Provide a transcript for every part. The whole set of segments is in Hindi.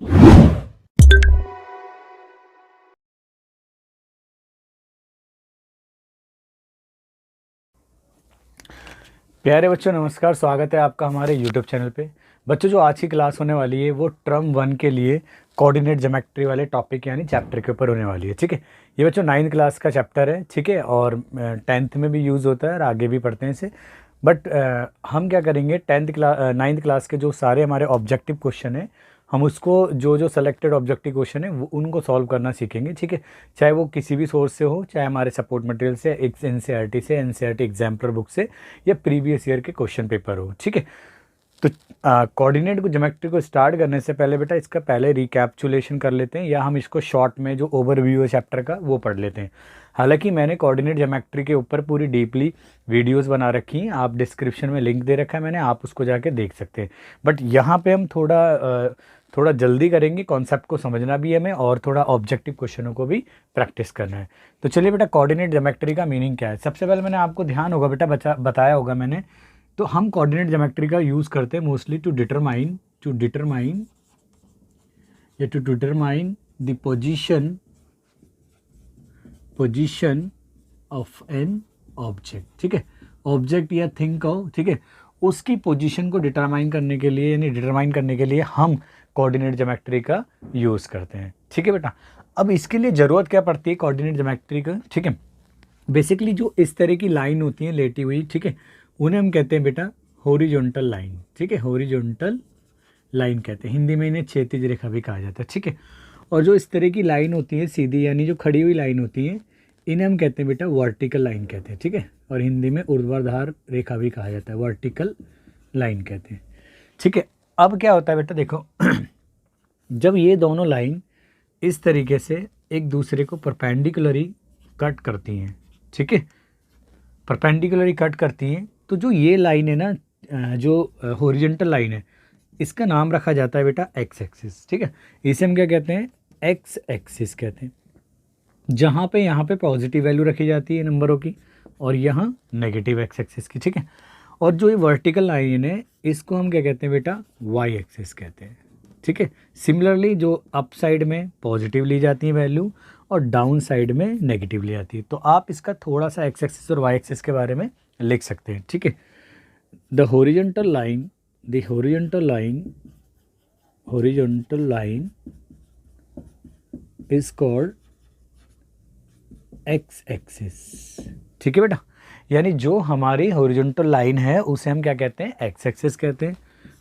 प्यारे बच्चों नमस्कार, स्वागत है आपका हमारे YouTube चैनल पे। बच्चों जो आज की क्लास होने वाली है वो टर्म 1 के लिए कोऑर्डिनेट ज्योमेट्री वाले टॉपिक यानी चैप्टर के ऊपर होने वाली है। ठीक है, ये बच्चों 9th क्लास का चैप्टर है। ठीक है, और 10th में भी यूज़ होता है और आगे भी पढ़ते हैं इसे। बट हम क्या करेंगे, 9th क्लास के जो सारे हमारे ऑब्जेक्टिव क्वेश्चन हैं, हम उसको जो जो सेलेक्टेड ऑब्जेक्टिव क्वेश्चन है वो उनको सॉल्व करना सीखेंगे। ठीक है, चाहे वो किसी भी सोर्स से हो, चाहे हमारे सपोर्ट मटेरियल से, एनसीईआरटी से, एनसीईआरटी एग्जाम्पलर बुक से, या प्रीवियस ईयर के क्वेश्चन पेपर हो। ठीक है, तो कोऑर्डिनेट को ज्योमेट्री को स्टार्ट करने से पहले बेटा इसका पहले रिकैप्चुलेशन कर लेते हैं, या हम इसको शॉर्ट में जो ओवरव्यू है चैप्टर का वो पढ़ लेते हैं। हालांकि मैंने कोऑर्डिनेट ज्योमेट्री के ऊपर पूरी डीपली वीडियोस बना रखी हैं, आप डिस्क्रिप्शन में लिंक दे रखा है मैंने, आप उसको जाके देख सकते हैं। बट यहाँ पे हम थोड़ा जल्दी करेंगे, कॉन्सेप्ट को समझना भी है हमें और थोड़ा ऑब्जेक्टिव क्वेश्चनों को भी प्रैक्टिस करना है। तो चलिए बेटा, कोऑर्डिनेट ज्योमेट्री का मीनिंग क्या है। सबसे पहले मैंने आपको ध्यान होगा बेटा बताया होगा मैंने, तो हम कोऑर्डिनेट ज्योमेट्री का यूज़ करते हैं mostly to determine the position of an object. ठीक है, ऑब्जेक्ट या थिंग कहो, ठीक है, उसकी पोजीशन को डिटरमाइन करने के लिए हम कोऑर्डिनेट ज्योमेट्री का यूज़ करते हैं। ठीक है बेटा, अब इसके लिए ज़रूरत क्या पड़ती है कोऑर्डिनेट ज्योमेट्री का। ठीक है, बेसिकली जो इस तरह की लाइन होती है लेटी हुई, ठीक है, उन्हें हम कहते हैं बेटा हॉरिजॉन्टल लाइन। ठीक है, हॉरिजॉन्टल लाइन कहते हैं, हिंदी में इन्हें क्षैतिज रेखा भी कहा जाता है। ठीक है, और जो इस तरह की लाइन होती है सीधी, यानी जो खड़ी हुई लाइन होती है, इन्हें हम कहते हैं बेटा वर्टिकल लाइन कहते हैं। ठीक है, और हिंदी में ऊर्ध्वाधर रेखा भी कहा जाता है, वर्टिकल लाइन कहते हैं। ठीक है, अब क्या होता है बेटा देखो जब ये दोनों लाइन इस तरीके से एक दूसरे को परपेंडिकुलरी कट करती हैं, ठीक है, परपेंडिकुलरी कट करती हैं, तो जो ये लाइन है ना, जो हॉरिजॉन्टल लाइन है, इसका नाम रखा जाता है बेटा एक्स एक्सिस। ठीक है, इसे हम क्या कहते हैं, एक्स एक्सिस कहते हैं। जहाँ पे यहाँ पे पॉजिटिव वैल्यू रखी जाती है नंबरों की, और यहाँ नेगेटिव एक्स एक्सिस की। ठीक है, और जो ये वर्टिकल लाइन है इसको हम क्या कहते हैं बेटा, वाई एक्सिस कहते हैं। ठीक है, सिमिलरली जो अप साइड में पॉजिटिव ली जाती है वैल्यू और डाउन साइड में नेगेटिव ली जाती है। तो आप इसका थोड़ा सा एक्स एक्सिस और वाई एक्सिस के बारे में लिख सकते हैं। ठीक है, the horizontal line is called x axis. ठीक है बेटा, यानी जो हमारी हॉरिजॉन्टल लाइन है उसे हम क्या कहते हैं, एक्स एक्सिस कहते हैं।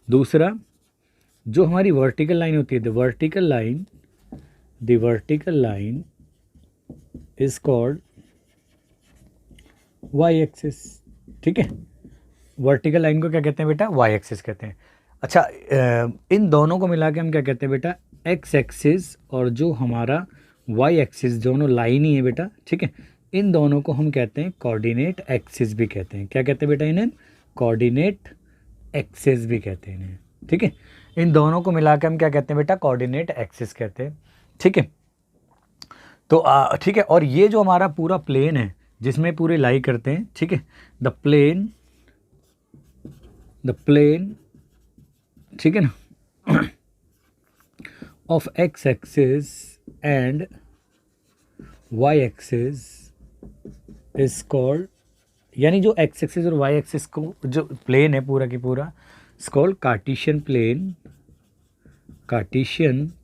दूसरा, जो हमारी वर्टिकल लाइन होती है, the vertical line is called Y axis. ठीक है, वर्टिकल लाइन को क्या कहते हैं बेटा, वाई एक्सिस कहते हैं। अच्छा, इन दोनों को मिला के हम क्या कहते हैं बेटा, एक्स एक्सिस और जो हमारा वाई एक्सिस, दोनों लाइन ही है बेटा। ठीक है, इन दोनों को हम कहते हैं कोऑर्डिनेट एक्सिस भी कहते हैं। क्या कहते हैं बेटा इन्हें, कोऑर्डिनेट एक्सिस भी कहते हैं इन्हें। ठीक है, इन दोनों को मिला के हम क्या कहते हैं बेटा, कोऑर्डिनेट एक्सिस कहते हैं। ठीक है, तो ठीक है, और ये जो हमारा पूरा प्लेन है जिसमें पूरे लाई करते हैं, ठीक है, द प्लेन, ठीक है ना, of X axis and Y axis is called, यानी जो एक्स एक्सिस और वाई एक्सिस को जो प्लेन है पूरा की पूरा, इज कॉल्ड कार्टेशियन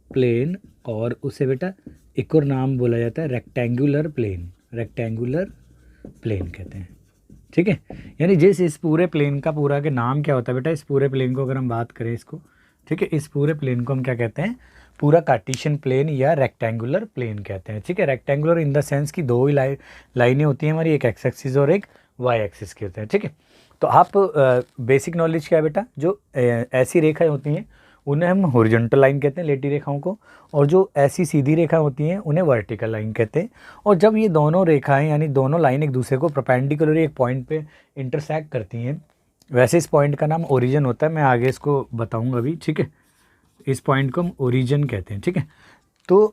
प्लेन, और उसे बेटा एक और नाम बोला जाता है रेक्टेंगुलर प्लेन कहते हैं। ठीक है, यानी इस पूरे प्लेन का पूरा के नाम क्या होता है बेटा, इस पूरे प्लेन को अगर हम बात करें इसको, ठीक है, इस पूरे प्लेन को हम क्या कहते हैं, पूरा कार्टेशियन प्लेन या रेक्टेंगुलर प्लेन कहते हैं। ठीक है, रेक्टेंगुलर इन द सेंस की दो ही लाइनें होती हैं हमारी, एक एक्स एक्सिस और एक वाई एक्सिस की होते हैं। ठीक है, तो आप बेसिक नॉलेज क्या है बेटा, जो ऐसी रेखाएं होती हैं उन्हें हम हॉरिजॉन्टल लाइन कहते हैं, लेटी रेखाओं को, और जो ऐसी सीधी रेखा होती हैं उन्हें वर्टिकल लाइन कहते हैं। और जब ये दोनों रेखाएं यानी दोनों लाइन एक दूसरे को परपेंडिकुलर एक पॉइंट पे इंटरसेक्ट करती हैं, वैसे इस पॉइंट का नाम ओरिजिन होता है, मैं आगे इसको बताऊंगा अभी। ठीक है, इस पॉइंट को हम ओरिजिन कहते हैं। ठीक है, तो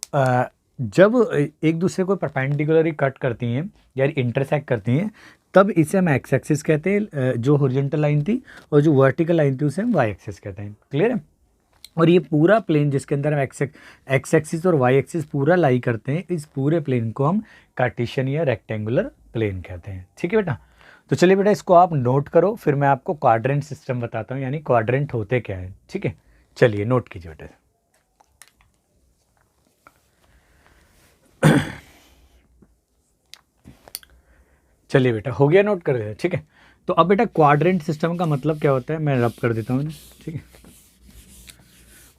जब एक दूसरे को परपेंडिकुलरली कट करती हैं या इंटरसेक्ट करती हैं, तब इसे हम एक्स एक्सिस कहते हैं, जो हॉरिजॉन्टल लाइन थी, और जो वर्टिकल लाइन थी उसे हम वाई एक्सिस कहते हैं। क्लियर है। और ये पूरा प्लेन जिसके अंदर हम एक्स एक्सिस और वाई एक्सिस पूरा लाई करते हैं, इस पूरे प्लेन को हम कार्टेशियन या रेक्टेंगुलर प्लेन कहते हैं। ठीक है बेटा, तो चलिए बेटा इसको आप नोट करो, फिर मैं आपको क्वाड्रेंट सिस्टम बताता हूँ, यानी क्वाड्रेंट होते क्या है। ठीक है, चलिए नोट कीजिए बेटा। चलिए बेटा, हो गया, नोट कर दिया। ठीक है, तो अब बेटा क्वाड्रेंट सिस्टम का मतलब क्या होता है, मैं रब कर देता हूँ। ठीक है,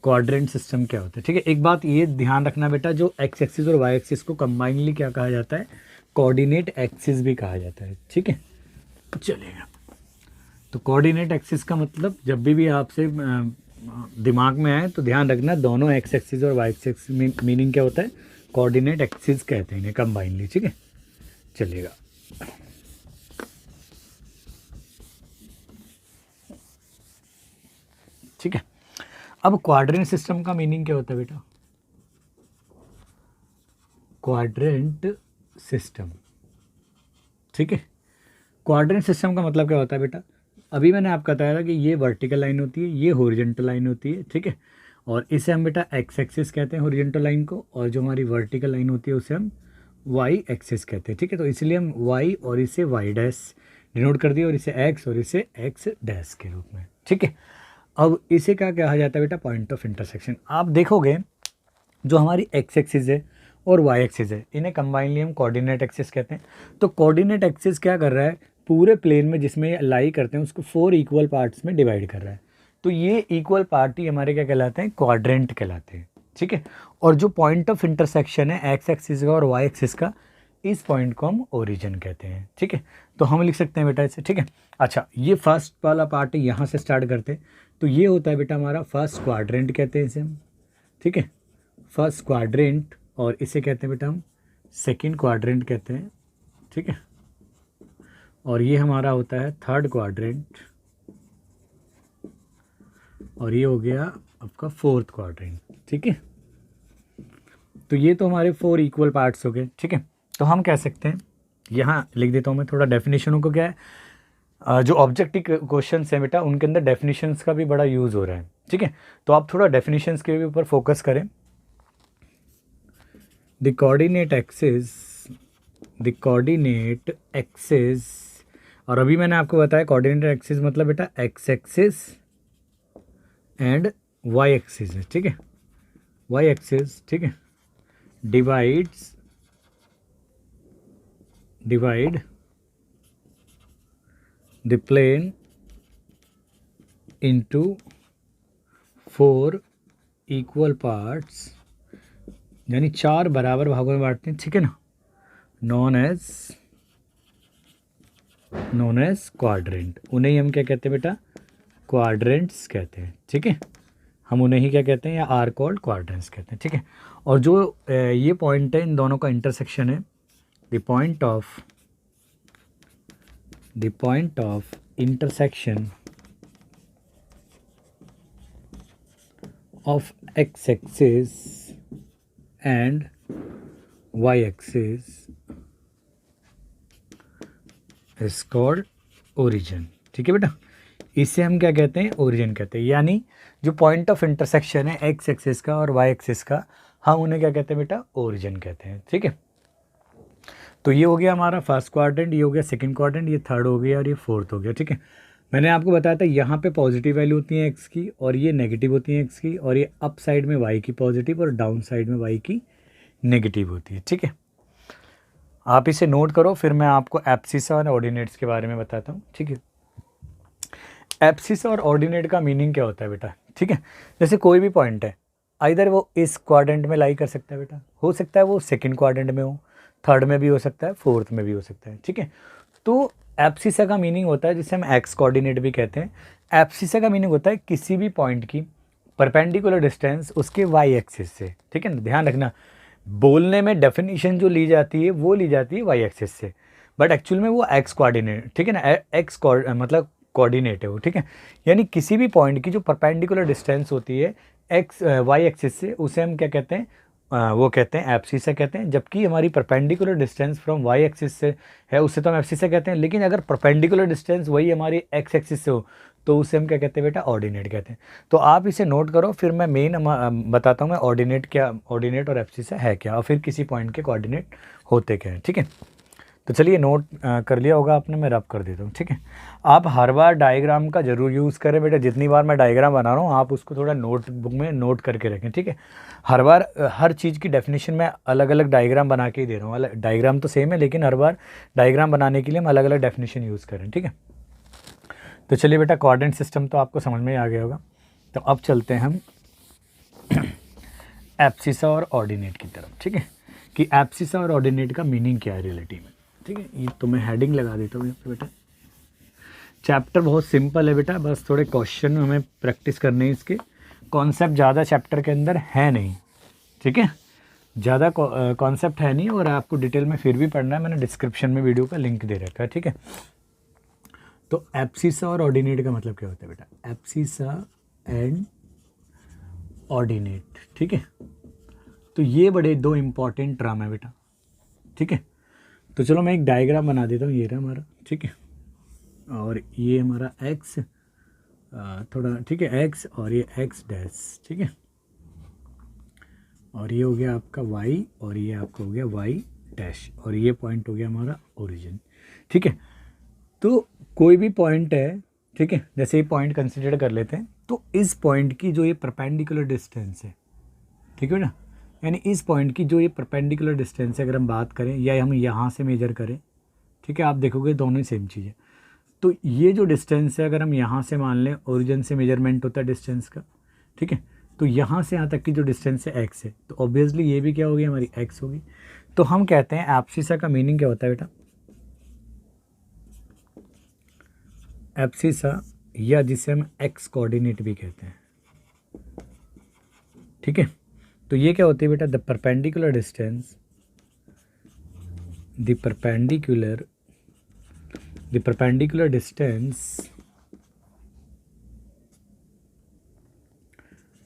क्वाड्रेंट सिस्टम क्या होता है। ठीक है, एक बात ये ध्यान रखना बेटा, जो एक्स एक्सिस और वाई एक्सिस को कंबाइनली क्या कहा जाता है, कोऑर्डिनेट एक्सिस भी कहा जाता है। ठीक है, चलिएगा, तो कोऑर्डिनेट एक्सिस का मतलब जब भी आपसे दिमाग में आए तो ध्यान रखना, दोनों एक्स एक्सिस और वाई एक्सिस मीनिंग क्या होता है, कोऑर्डिनेट एक्सिस कहते हैं इन्हें कंबाइनली। ठीक है, चलिएगा, ठीक है। अब क्वाड्रेंट सिस्टम का मीनिंग क्या होता है बेटा, क्वाड्रेंट सिस्टम। ठीक है, क्वाड्रेंट सिस्टम का मतलब क्या होता है बेटा, अभी मैंने आपको बताया था कि ये वर्टिकल लाइन होती है, ये हॉरिजॉन्टल लाइन होती है। ठीक है, और इसे हम बेटा एक्स एक्सिस कहते हैं हॉरिजॉन्टल लाइन को, और जो हमारी वर्टिकल लाइन होती है उसे हम वाई एक्सिस कहते हैं। ठीक है, तो इसलिए हम वाई और इसे वाई डैश डिनोट कर दिया, और इसे एक्स और इसे एक्स डैश के रूप में। ठीक है, अब इसे क्या कहा जाता है बेटा, पॉइंट ऑफ इंटरसेक्शन। आप देखोगे जो हमारी एक्स एक्सिस है और वाई एक्सिस है, इन्हें कंबाइनली हम कोऑर्डिनेट एक्सिस कहते हैं। तो कोऑर्डिनेट एक्सिस क्या कर रहा है, पूरे प्लेन में जिसमें ये लाई करते हैं उसको 4 इक्वल पार्ट्स में डिवाइड कर रहा है। तो ये इक्वल पार्ट ही हमारे क्या कहलाते हैं, क्वाड्रेंट कहलाते हैं। ठीक है, और जो पॉइंट ऑफ इंटरसेक्शन है एक्स एक्सिस का और वाई एक्सिस का, इस पॉइंट को हम ओरिजिन कहते हैं। ठीक है, तो हम लिख सकते हैं बेटा इसे। ठीक है, अच्छा, ये फर्स्ट वाला पार्ट है, यहाँ से स्टार्ट करते हैं। तो ये होता है बेटा हमारा फर्स्ट क्वाड्रेंट कहते हैं इसे हम। ठीक है, फर्स्ट क्वाड्रेंट, और इसे कहते हैं बेटा हम सेकंड क्वाड्रेंट कहते हैं। ठीक है, और ये हमारा होता है थर्ड क्वाड्रेंट, और ये हो गया आपका फोर्थ क्वाड्रेंट। ठीक है, तो ये तो हमारे 4 इक्वल पार्ट्स हो गए। ठीक है, तो हम कह सकते हैं, यहाँ लिख देता हूँ मैं थोड़ा डेफिनेशनों को, क्या है जो ऑब्जेक्टिव क्वेश्चंस हैं बेटा उनके अंदर डेफिनेशंस का भी बड़ा यूज़ हो रहा है। ठीक है, तो आप थोड़ा डेफिनेशंस के ऊपर फोकस करें। द कोऑर्डिनेट एक्सिस, और अभी मैंने आपको बताया कोऑर्डिनेट एक्सिस मतलब बेटा X axis and Y axis है। ठीक है, वाई एक्सिस, ठीक है, divide the plane into 4 equal parts, यानी 4 बराबर भागों में बांटते हैं। ठीक है ना, नॉन एज क्वाड्रेंट, उन्हें ही हम क्या कहते हैं बेटा, क्वाड्रेंट्स कहते हैं। ठीक है, हम उन्हें ही क्या कहते हैं, या आर कॉल्ड क्वाड्रेंट्स कहते हैं। ठीक है, और जो ये पॉइंट है इन दोनों का इंटरसेक्शन है, the point of intersection of X axis and Y axis is called origin. ठीक है बेटा, इसे हम क्या कहते हैं, ओरिजिन कहते हैं। यानी जो पॉइंट ऑफ इंटरसेक्शन है एक्स एक्सिस का और वाई एक्सिस का, हम उन्हें क्या कहते हैं बेटा, ओरिजिन कहते हैं। ठीक है, तो ये हो गया हमारा फर्स्ट क्वाड्रेंट, ये हो गया सेकंड क्वाड्रेंट, ये थर्ड हो गया और ये फोर्थ हो गया। ठीक है, मैंने आपको बताया था यहाँ पे पॉजिटिव वैल्यू होती है एक्स की, और ये नेगेटिव होती है एक्स की, और ये अप साइड में वाई की पॉजिटिव और डाउन साइड में वाई की नेगेटिव होती है। ठीक है, आप इसे नोट करो, फिर मैं आपको एब्सिसा और ऑर्डिनेट्स के बारे में बताता हूँ। ठीक है, एब्सिसा और ऑर्डिनेट का मीनिंग क्या होता है बेटा। ठीक है, जैसे कोई भी पॉइंट है, इधर वो इस क्वाड्रेंट में लाई कर सकता है बेटा, हो सकता है वो सेकंड क्वाड्रेंट में हो, थर्ड में भी हो सकता है, फोर्थ में भी हो सकता है। ठीक है, तो एब्सिसा का मीनिंग होता है, जिसे हम एक्स कोऑर्डिनेट भी कहते हैं। एब्सिसा का मीनिंग होता है किसी भी पॉइंट की परपेंडिकुलर डिस्टेंस उसके वाई एक्सिस से। ठीक है ना, ध्यान रखना, बोलने में डेफिनेशन जो ली जाती है वो ली जाती है वाई एक्सिस से, बट एक्चुअल में वो एक्स कोऑर्डिनेट, ठीक है ना, एक्स मतलब कोऑर्डिनेट है वो। ठीक है, यानी किसी भी पॉइंट की जो परपेंडिकुलर डिस्टेंस होती है एक्स वाई एक्सिस से, उसे हम क्या कहते हैं, वो कहते हैं एब्सिसा कहते हैं। जबकि हमारी perpendicular distance from Y axis से है, उससे तो हम एब्सिसा कहते हैं। लेकिन अगर परपेंडिकुलर डिस्टेंस वही हमारी एक्स एक्सिस से हो तो उसे हम क्या कहते हैं बेटा, ऑर्डिनेट कहते हैं। तो आप इसे नोट करो, फिर मैं मेन बताता हूँ मैं ऑर्डिनेट क्या, ऑर्डिनेट और एब्सिसा है क्या, और फिर किसी पॉइंट के कोऑर्डिनेट होते क्या हैं, ठीक है। तो चलिए नोट कर लिया होगा आपने, मैं रब कर देता हूँ, ठीक है। आप हर बार डायग्राम का ज़रूर यूज़ करें बेटा, जितनी बार मैं डायग्राम बना रहा हूँ आप उसको थोड़ा नोटबुक में नोट करके रखें, ठीक है। हर बार हर चीज़ की डेफिनेशन में अलग अलग डायग्राम बना के ही दे रहा हूँ, अलग डायग्राम तो सेम है लेकिन हर बार डायग्राम बनाने के लिए हम अलग अलग डेफिनेशन यूज़ करें, ठीक है। तो चलिए बेटा, कोऑर्डिनेट सिस्टम तो आपको समझ में आ गया होगा। तो अब चलते हैं हम एब्सिसा और ऑर्डिनेट की तरफ, ठीक है, कि एब्सिसा और ऑर्डिनेट का मीनिंग क्या है रियलिटी में, ठीक है। ये तो मैं हेडिंग लगा देता हूँ यहाँ पे बेटा। चैप्टर बहुत सिंपल है बेटा, बस थोड़े क्वेश्चन हमें प्रैक्टिस करने हैं, इसके कॉन्सेप्ट ज़्यादा चैप्टर के अंदर है नहीं, ठीक है, ज़्यादा कॉन्सेप्ट है नहीं, और आपको डिटेल में फिर भी पढ़ना है, मैंने डिस्क्रिप्शन में वीडियो का लिंक दे रखा है, ठीक है। तो एब्सिसा और ऑर्डिनेट का मतलब क्या होता है बेटा, एब्सिसा एंड ऑर्डिनेट, ठीक है। तो ये बड़े दो इम्पॉर्टेंट टर्म है बेटा, ठीक है। तो चलो मैं एक डायग्राम बना देता हूँ, ये रहा हमारा, ठीक है, और ये हमारा एक्स थोड़ा, ठीक है, एक्स, और ये एक्स डैश, ठीक है, और ये हो गया आपका वाई, और ये आपका हो गया वाई डैश, और ये पॉइंट हो गया हमारा ओरिजिन, ठीक है। तो कोई भी पॉइंट है, ठीक है, जैसे ये पॉइंट कंसिडर कर लेते हैं, तो इस पॉइंट की जो ये परपेंडिकुलर डिस्टेंस है, ठीक है ना, यानी इस पॉइंट की जो ये परपेंडिकुलर डिस्टेंस है, अगर हम बात करें या हम यहाँ से मेजर करें, ठीक है, आप देखोगे दोनों ही सेम चीज़ है। तो ये जो डिस्टेंस है, अगर हम यहाँ से मान लें, ओरिजिन से मेजरमेंट होता है डिस्टेंस का, ठीक है, तो यहाँ से यहाँ तक की जो डिस्टेंस है एक्स है, तो ऑब्वियसली ये भी क्या होगी, हमारी एक्स होगी। तो हम कहते हैं एब्सिसा का मीनिंग क्या होता है बेटा, एब्सिसा, या जिसे हम एक्स कोऑर्डिनेट भी कहते हैं, ठीक है। तो ये क्या होती है बेटा, the perpendicular distance, the perpendicular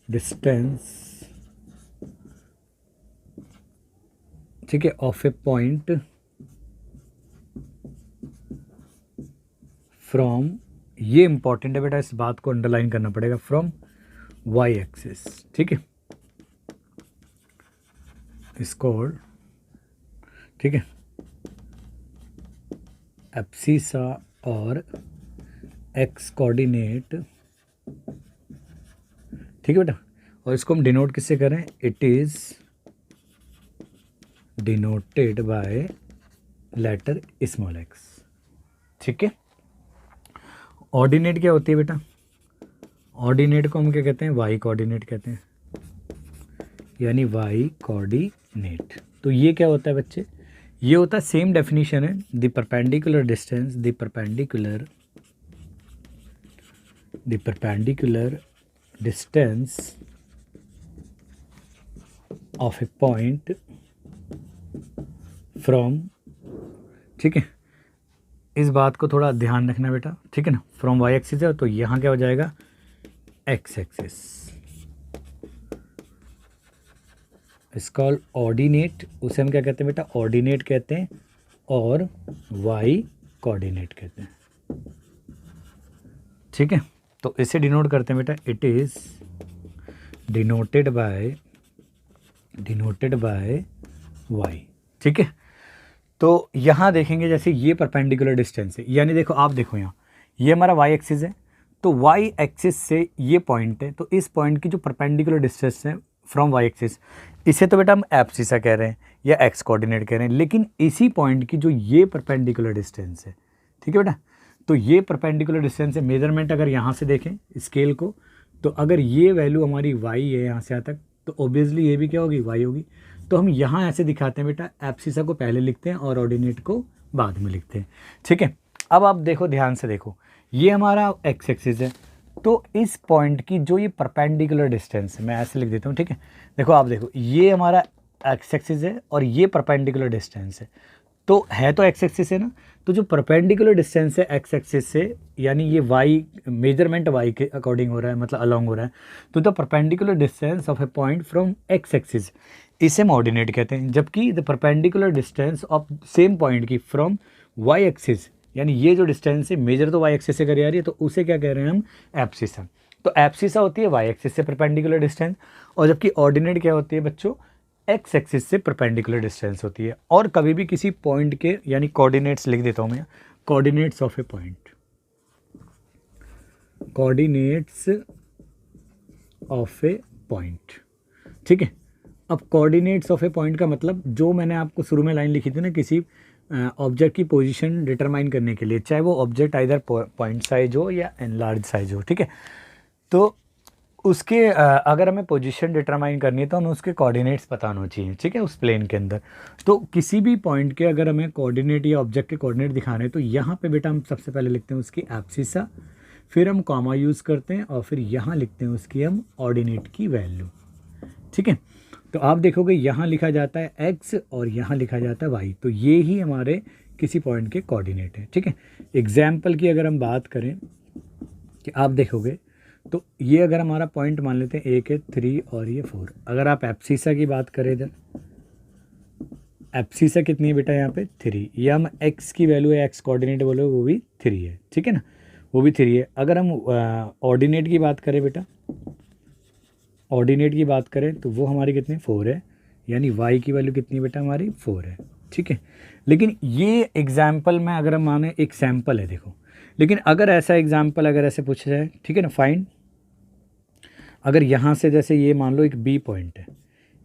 distance ठीक है, ऑफ ए पॉइंट फ्रॉम, ये इंपॉर्टेंट है बेटा, इस बात को अंडरलाइन करना पड़ेगा, फ्रॉम वाई एक्सिस, ठीक है, इसको, ठीक है, एब्सिसा और एक्स कोऑर्डिनेट, ठीक है बेटा। और इसको हम डिनोट किससे करें, it is denoted by letter small X, ठीक है। ऑर्डिनेट क्या होती है बेटा, ऑर्डिनेट को हम क्या कहते हैं, वाई कोऑर्डिनेट कहते हैं, यानी वाई कोऑर्डिनेट। तो ये क्या होता है बच्चे, ये होता है, सेम डेफिनेशन है, the perpendicular distance, the perpendicular distance of a point from, ठीक है, इस बात को थोड़ा ध्यान रखना बेटा, ठीक है ना, फ्रॉम वाई एक्सिस है, तो यहाँ क्या हो जाएगा, एक्स एक्सिस, इसका ऑर्डिनेट, उसे हम क्या कहते हैं बेटा, ऑर्डिनेट कहते हैं, और वाई कोऑर्डिनेट कहते हैं, ठीक है। तो इसे डिनोट करते हैं बेटा, it is denoted by Y, ठीक है। तो यहाँ देखेंगे, जैसे ये परपेंडिकुलर डिस्टेंस है, यानी देखो, आप देखो यहाँ, ये हमारा वाई एक्सिस है, तो वाई एक्सिस से ये पॉइंट है, तो इस पॉइंट की जो परपेंडिकुलर डिस्टेंस है फ्रॉम वाई एक्सिस, इसे तो बेटा हम एब्सिसा कह रहे हैं या एक्स कोऑर्डिनेट कह रहे हैं, लेकिन इसी पॉइंट की जो ये परपेंडिकुलर डिस्टेंस है, ठीक है बेटा, तो ये परपेंडिकुलर डिस्टेंस है, मेजरमेंट अगर यहाँ से देखें स्केल को, तो अगर ये वैल्यू हमारी वाई है यहाँ से यहाँ तक, तो ऑब्वियसली ये भी क्या होगी, वाई होगी। तो हम यहाँ ऐसे दिखाते हैं बेटा, एब्सिसा को पहले लिखते हैं और ऑर्डिनेट को बाद में लिखते हैं, ठीक है। अब आप देखो, ध्यान से देखो, ये हमारा एक्स एक्सिस है, तो इस पॉइंट की जो ये परपेंडिकुलर डिस्टेंस है, मैं ऐसे लिख देता हूँ, ठीक है। देखो, आप देखो, ये हमारा एक्स एक्सिस है और ये परपेंडिकुलर डिस्टेंस है, तो है तो एक्स एक्सिस है ना, तो जो परपेंडिकुलर डिस्टेंस है एक्स एक्सिस से, यानी ये वाई, मेजरमेंट वाई के अकॉर्डिंग हो रहा है, मतलब अलॉन्ग हो रहा है, तो the perpendicular distance of a point from x axis, इसे हम ऑर्डिनेट कहते हैं। जबकि the perpendicular distance of same point की फ्रॉम वाई एक्सिस, यानी ये जो डिस्टेंस है मेजर तो वाई एक्सिस से करी जा रही है, तो उसे क्या कह रहे हैं हम, एब्सिसा। तो एब्सिसा होती है वाई एक्सिस से परपेंडिकुलर डिस्टेंस, और जबकि ऑर्डिनेट क्या होती है बच्चों, एक्स एक्सिस से परपेंडिकुलर डिस्टेंस होती है। और कभी भी किसी पॉइंट के, यानी कोऑर्डिनेट्स लिख देता हूँ मैं, coordinates of a point, coordinates of a point, ठीक है। अब कोऑर्डिनेट्स ऑफ ए पॉइंट का मतलब, जो मैंने आपको शुरू में लाइन लिखी थी ना, किसी ऑब्जेक्ट की पोजीशन डिटरमाइन करने के लिए, चाहे वो ऑब्जेक्ट आइदर पॉइंट साइज हो या एनलार्ज साइज हो, ठीक है। तो उसके अगर हमें पोजीशन डिटरमाइन करनी है तो हमें उसके कोऑर्डिनेट्स पता होना चाहिए, ठीक है, उस प्लेन के अंदर। तो किसी भी पॉइंट के अगर हमें कोऑर्डिनेट या ऑब्जेक्ट के कोऑर्डिनेट दिखाने हैं, तो यहाँ पे बेटा हम सबसे पहले लिखते हैं उसकी एब्सिसा, फिर हम कॉमा यूज़ करते हैं, और फिर यहाँ लिखते हैं उसकी हम ऑर्डिनेट की वैल्यू, ठीक है। तो आप देखोगे यहाँ लिखा जाता है x और यहाँ लिखा जाता है y, तो ये ही हमारे किसी पॉइंट के कोऑर्डिनेट है, ठीक है। एग्जाम्पल की अगर हम बात करें कि आप देखोगे तो ये अगर हमारा पॉइंट मान लेते हैं, एक है 3 और ये 4। अगर आप एब्सिसा की बात करें, इधर एब्सिसा कितनी है बेटा, यहाँ पे 3, या हम x की वैल्यू है, x कोऑर्डिनेट बोलो, वो भी 3 है, ठीक है ना, वो भी 3 है। अगर हम ऑर्डिनेट की बात करें बेटा, ऑर्डिनेट की बात करें तो वो हमारी कितनी 4 है, यानी y की वैल्यू कितनी बेटा हमारी 4 है, ठीक है। लेकिन ये एग्जाम्पल में अगर हम माने एक सैम्पल है, देखो, लेकिन अगर ऐसा एग्जाम्पल अगर ऐसे पूछा जाए, ठीक है ना, फाइंड, अगर यहाँ से जैसे ये मान लो एक B पॉइंट है,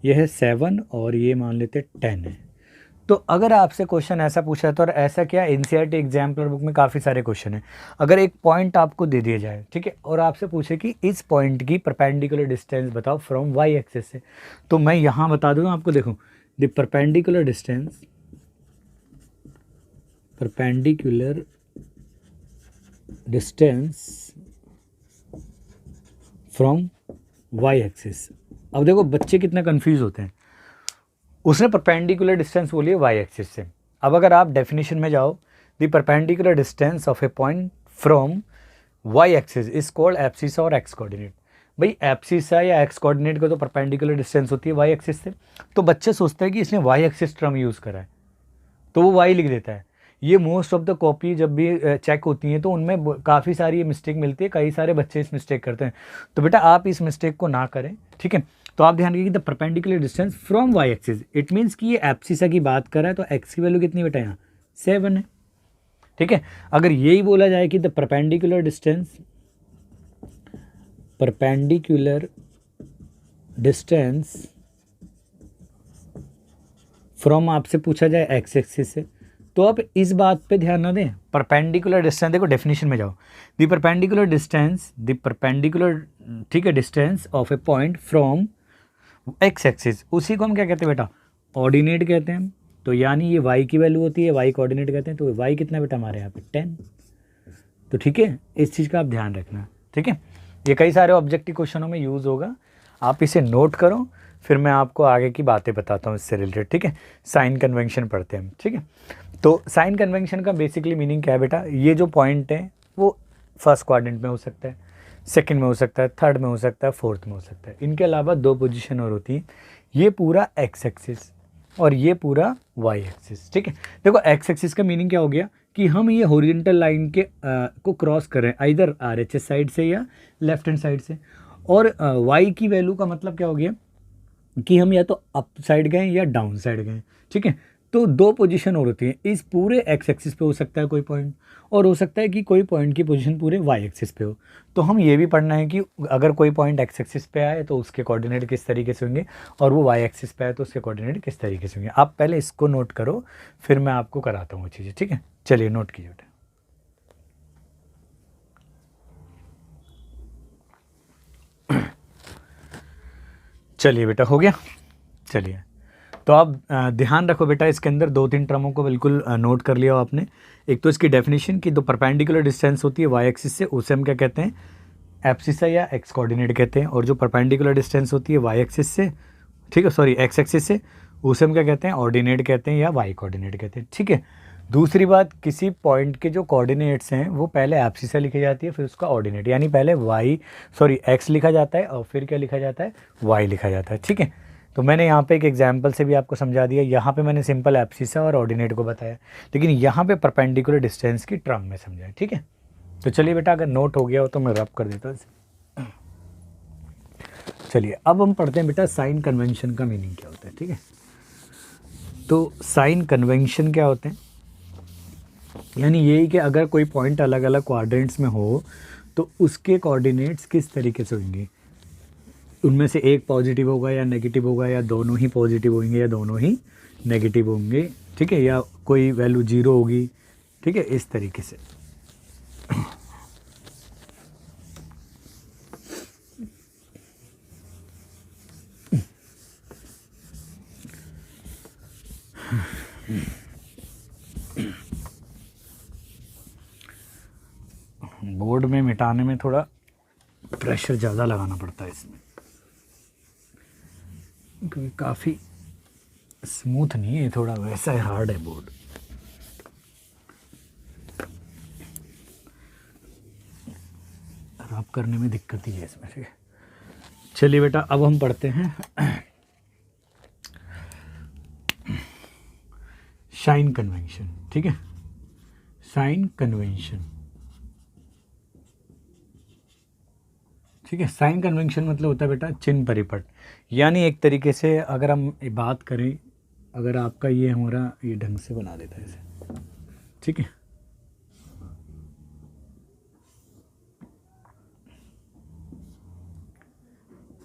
ये है 7 और ये मान लेते 10 है। तो अगर आपसे क्वेश्चन ऐसा पूछा है, तो और ऐसा क्या, एनसीईआरटी एग्जाम्पलर बुक में काफ़ी सारे क्वेश्चन हैं। अगर एक पॉइंट आपको दे दिया जाए, ठीक है, और आपसे पूछे कि इस पॉइंट की परपेंडिकुलर डिस्टेंस बताओ फ्रॉम वाई एक्सिस से, तो मैं यहाँ बता दूँ आपको, देखो, the perpendicular distance from Y axis. अब देखो बच्चे कितना कंफ्यूज होते हैं, उसने परपेंडिकुलर डिस्टेंस बोली है वाई एक्सिस से। अब अगर आप डेफिनेशन में जाओ, the perpendicular distance of a point from Y axis is called abscissa और एक्स कोऑर्डिनेट। भाई एब्सिसा या एक्स कोऑर्डिनेट का तो परपेंडिकुलर डिस्टेंस होती है वाई एक्सिस से। तो बच्चे सोचते हैं कि इसने वाई एक्सिस टर्म यूज़ करा है, तो वो वाई लिख देता है। ये मोस्ट ऑफ द कॉपी जब भी चेक होती हैं तो उनमें काफ़ी सारी ये मिस्टेक मिलती है, कई सारे बच्चे इस मिस्टेक करते हैं। तो बेटा आप इस मिस्टेक को ना करें, ठीक है। तो आप ध्यान रखिए, the perpendicular distance from Y axis, it means कि ये एब्सिसा की बात कर रहा है, तो एक्स की वैल्यू कितनी बेटा यहाँ 7 है, ठीक है। अगर यही बोला जाए कि द परपेंडिकुलर डिस्टेंस फ्रॉम आपसे पूछा जाए एक्स एक्सिस से, तो आप इस बात पे ध्यान ना दें। परपेंडिकुलर डिस्टेंस, देखो डेफिनेशन में जाओ, द परपेंडिकुलर ठीक है, distance of a point from x axis, उसी को हम क्या कहते हैं बेटा, ऑर्डिनेट कहते हैं। तो यानी ये y की वैल्यू होती है, y कोऑर्डिनेट कहते हैं। तो y कितना बेटा हमारे यहाँ पे 10। तो ठीक है, इस चीज़ का आप ध्यान रखना, ठीक है। ये कई सारे ऑब्जेक्टिव क्वेश्चनों में यूज़ होगा, आप इसे नोट करो, फिर मैं आपको आगे की बातें बताता हूँ इससे रिलेटेड, ठीक है। साइन कन्वेंशन पढ़ते हैं हम, ठीक है। तो साइन कन्वेंशन का बेसिकली मीनिंग क्या है बेटा, ये जो पॉइंट है वो फर्स्ट क्वाड्रेंट में हो सकता है, सेकंड में हो सकता है, थर्ड में हो सकता है, फोर्थ में हो सकता है। इनके अलावा 2 पोजीशन और होती है, ये पूरा एक्स एक्सिस और ये पूरा वाई एक्सिस, ठीक है। देखो एक्स एक्सिस का मीनिंग क्या हो गया कि हम ये हॉरिजॉन्टल लाइन के को क्रॉस कर रहे हैं, आइदर आरएचएस साइड से या लेफ्ट हैंड साइड से। और वाई की वैल्यू का मतलब क्या हो गया कि हम या तो अप साइड गए या डाउन साइड गए, ठीक है। तो 2 पोजीशन और होती है, इस पूरे एक्स एक्सिस पे हो सकता है कोई पॉइंट, और हो सकता है कि कोई पॉइंट की पोजीशन पूरे वाई एक्सिस पे हो। तो हम ये भी पढ़ना है कि अगर कोई पॉइंट एक्स एक्सिस पे आए तो उसके कोऑर्डिनेट किस तरीके से होंगे, और वो वाई एक्सिस पे आए तो उसके कोऑर्डिनेट किस तरीके से होंगे। आप पहले इसको नोट करो, फिर मैं आपको कराता हूँ वो चीज़ें, ठीक है। चलिए नोट कीजिए बेटा। चलिए बेटा, हो गया। चलिए, तो आप ध्यान रखो बेटा, इसके अंदर 2-3 टर्मों को बिल्कुल नोट कर लिया हो आपने। एक तो इसकी डेफिनेशन की, 2 परपेंडिकुलर डिस्टेंस होती है वाई एक्सिस से, उसे हम क्या कहते हैं, एब्सिसा या एक्स कोऑर्डिनेट कहते हैं। और जो परपेंडिकुलर डिस्टेंस होती है वाई एक्सिस से, ठीक है, सॉरी एक्स एक्सिस से, उसे हम क्या कहते हैं, ऑर्डिनेट कहते हैं या वाई कोऑर्डिनेट कहते हैं, ठीक है। दूसरी बात, किसी पॉइंट के जो कोऑर्डिनेट्स हैं वो पहले एब्सिसा लिखी जाती है, फिर उसका ऑर्डिनेट, यानी पहले एक्स लिखा जाता है और फिर क्या लिखा जाता है, वाई लिखा जाता है, ठीक है। तो मैंने यहाँ पे एक एग्जांपल से भी आपको समझा दिया, यहाँ पे मैंने सिंपल एब्सिस और ऑर्डिनेट को बताया, लेकिन यहाँ पे परपेंडिकुलर डिस्टेंस की टर्म में समझा है, ठीक है। तो चलिए बेटा, अगर नोट हो गया हो तो मैं रब कर देता हूँ। चलिए अब हम पढ़ते हैं बेटा साइन कन्वेंशन का मीनिंग क्या होता है, ठीक है। तो साइन कन्वेंशन क्या होते हैं, यानी यही कि अगर कोई पॉइंट अलग अलग क्वाड्रेंट्स में हो तो उसके कोऑर्डिनेट्स किस तरीके से होंगे, उनमें से एक पॉजिटिव होगा या नेगेटिव होगा, या दोनों ही पॉजिटिव होंगे या दोनों ही नेगेटिव होंगे, ठीक है, या कोई वैल्यू जीरो होगी, ठीक है, इस तरीके से। बोर्ड में मिटाने में थोड़ा प्रेशर ज़्यादा लगाना पड़ता है इसमें, क्योंकि काफ़ी स्मूथ नहीं है, थोड़ा वैसा है, हार्ड है बोर्ड। रब करने में दिक्कत ही है इसमें, ठीक है। चलिए बेटा, अब हम पढ़ते हैं साइन कन्वेंशन, ठीक है। साइन कन्वेंशन, ठीक है। साइन कन्वेंशन मतलब होता है बेटा चिन्ह परिपट, यानी एक तरीके से अगर हम बात करें, अगर आपका ये हमारा ये ढंग से बना देता है इसे, ठीक है।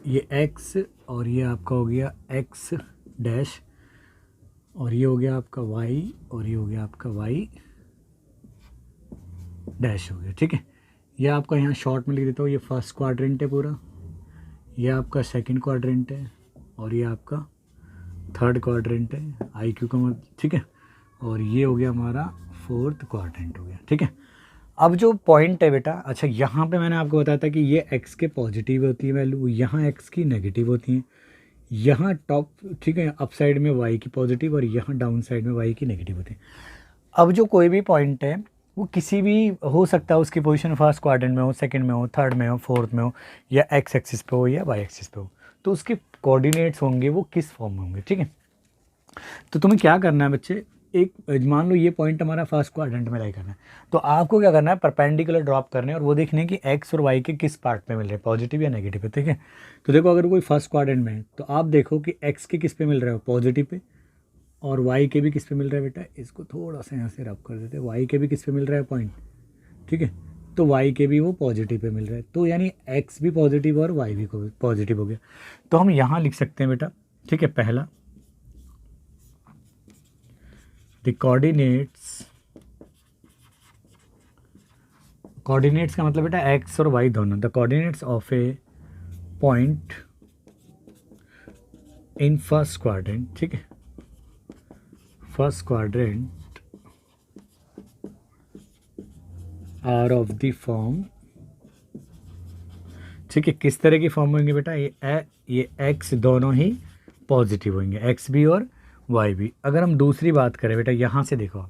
ये x और ये आपका हो गया x डैश, और ये हो गया आपका y, और ये हो गया आपका y डैश हो गया, ठीक है। ये आपका यहाँ शॉर्ट में लिख देता हूँ, ये फर्स्ट क्वाड्रेंट है पूरा, ये आपका सेकंड क्वाड्रेंट है, और ये आपका थर्ड क्वाड्रेंट है, आई क्यू का मतलब, ठीक है। और ये हो गया हमारा फोर्थ क्वाड्रेंट हो गया, ठीक है। अब जो पॉइंट है बेटा, अच्छा यहाँ पे मैंने आपको बताया था कि ये x के पॉजिटिव होती है वैल्यू, यहाँ x की नेगेटिव होती है, यहाँ टॉप, ठीक है, अप साइड में y की पॉजिटिव और यहाँ डाउन साइड में y की नेगेटिव होती है। अब जो कोई भी पॉइंट है वो किसी भी हो सकता है, उसकी पोजीशन फर्स्ट क्वाड्रेंट में हो, सेकंड में हो, थर्ड में हो, फोर्थ में हो, या x एक्सिस पे हो या y एक्सिस पे हो, तो उसके कोऑर्डिनेट्स होंगे वो किस फॉर्म में होंगे, ठीक है। तो तुम्हें क्या करना है बच्चे, एक मान लो ये पॉइंट हमारा फर्स्ट क्वाड्रेंट में लाई करना है, तो आपको क्या करना है, परपेंडिकुलर ड्रॉप करने और वो देखने कि x और y के किस पार्ट पे मिल रहे हैं, पॉजिटिव या नेगेटिव पे, ठीक है। तो देखो अगर कोई फर्स्ट क्वाड्रेंट में है तो आप देखो कि x के किस पे मिल रहा है, पॉजिटिव पे, और y के भी किस पे मिल रहा है बेटा, इसको थोड़ा सा यहाँ से रब कर देते हैं, y के भी किस पे मिल रहा है पॉइंट, ठीक है। तो y के भी वो पॉजिटिव पे मिल रहा है, तो यानी x भी पॉजिटिव और y भी पॉजिटिव हो गया। तो हम यहाँ लिख सकते हैं बेटा, ठीक है, पहला the coordinates का मतलब बेटा x और y दोनों, the coordinates of a point in first quadrant, ठीक है, first quadrant are of the form, ठीक है, किस तरह की फॉर्म होंगे बेटा, ये x दोनों ही पॉजिटिव होंगे, x भी और y भी। अगर हम दूसरी बात करें बेटा, यहाँ से देखो,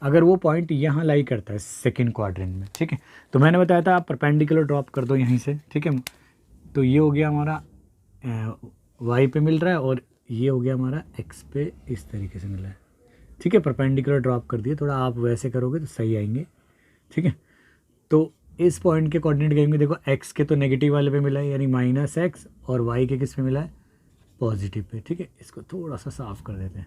अगर वो पॉइंट यहाँ लाई करता है सेकंड क्वाड्रेंट में, ठीक है, तो मैंने बताया था आप परपेंडिकुलर ड्रॉप कर दो यहीं से, ठीक है। तो ये हो गया हमारा y पे मिल रहा है, और ये हो गया हमारा x पे इस तरीके से मिल रहा है, ठीक है, परपेंडिकुलर ड्रॉप कर दिए, थोड़ा आप वैसे करोगे तो सही आएंगे, ठीक है। तो इस पॉइंट के कोऑर्डिनेट कहेंगे, देखो x के तो नेगेटिव वाले पे मिला है यानी -x, और y के किस पे मिला है, पॉजिटिव पे, ठीक है। इसको थोड़ा सा साफ कर देते हैं,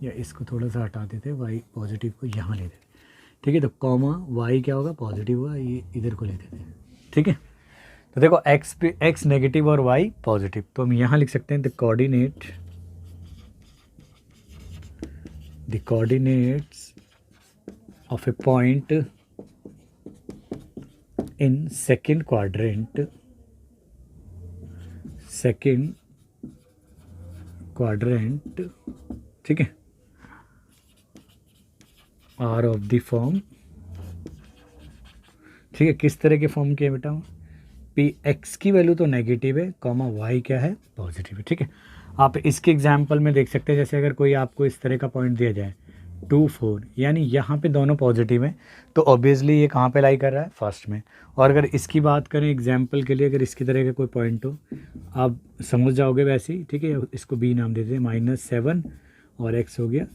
या इसको थोड़ा सा हटा देते हैं, y पॉजिटिव को यहाँ ले देते हैं, ठीक है। तो कॉमा y क्या होगा, पॉजिटिव होगा, ये इधर को ले देते हैं, ठीक है। तो देखो x पे x नेगेटिव और y पॉजिटिव, तो हम यहाँ लिख सकते हैं the coordinates of a point in second quadrant ठीक है, आर ऑफ द फॉर्म, ठीक है, किस तरह के फॉर्म के है बेटा, पी एक्स की वैल्यू तो नेगेटिव है, कॉमा वाई क्या है, पॉजिटिव है, ठीक है। आप इसके एग्जाम्पल में देख सकते हैं, जैसे अगर कोई आपको इस तरह का पॉइंट दिया जाए, 2 4, यानी यहाँ पे दोनों पॉजिटिव हैं, तो ऑब्वियसली ये कहाँ पे लाई कर रहा है, फर्स्ट में। और अगर इसकी बात करें एग्जाम्पल के लिए, अगर इसकी तरह का कोई पॉइंट हो, आप समझ जाओगे वैसे ही, ठीक है। इसको बी नाम देते हैं, -7 और एक्स हो गया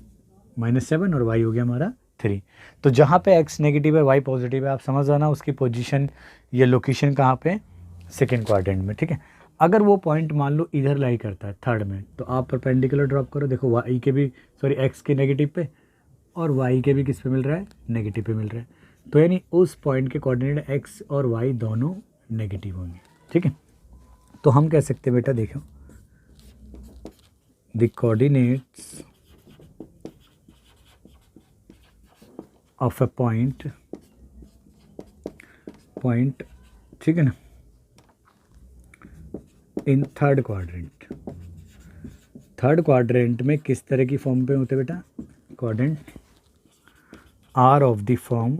-7 और वाई हो गया हमारा 3। तो जहाँ पे एक्स नेगेटिव है वाई पॉजिटिव है, आप समझ जाना उसकी पोजीशन या लोकेशन कहाँ पे, सेकेंड क्वाड्रेंट में, ठीक है। अगर वो पॉइंट मान लो इधर लाई करता है थर्ड में, तो आप परपेंडिकुलर ड्रॉप करो, देखो वाई के भी सॉरी एक्स के नेगेटिव पे और वाई के भी किस पे मिल रहा है, नेगेटिव पे मिल रहा है। तो यानी उस पॉइंट के कोऑर्डिनेट एक्स और वाई दोनों नेगेटिव होंगे, ठीक है। तो हम कह सकते हैं बेटा, देखो the coordinates of a point, ठीक है ना, इन थर्ड क्वाड्रेंट में किस तरह की फॉर्म पे होते बेटा, coordinate are of the form,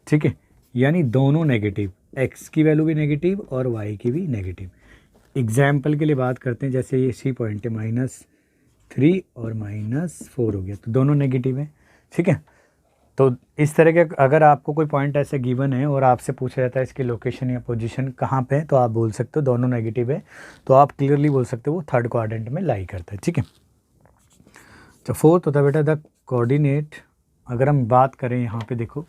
ठीक है। यानी दोनों नेगेटिव, एक्स की वैल्यू भी नेगेटिव और वाई की भी नेगेटिव। एग्जाम्पल के लिए बात करते हैं, जैसे ये सी पॉइंट है -3 और -4 हो गया, तो दोनों नेगेटिव है, ठीक है। तो इस तरह के अगर आपको कोई पॉइंट ऐसे गिवन है और आपसे पूछा जाता है इसकी लोकेशन या पोजीशन कहाँ पे है, तो आप बोल सकते हो दोनों नेगेटिव है, तो आप क्लियरली बोल सकते हो वो थर्ड क्वाड्रेंट में लाई करता है, ठीक है। तो फोर्थ होता है बेटा द कोऑर्डिनेट, अगर हम बात करें यहाँ पे देखो,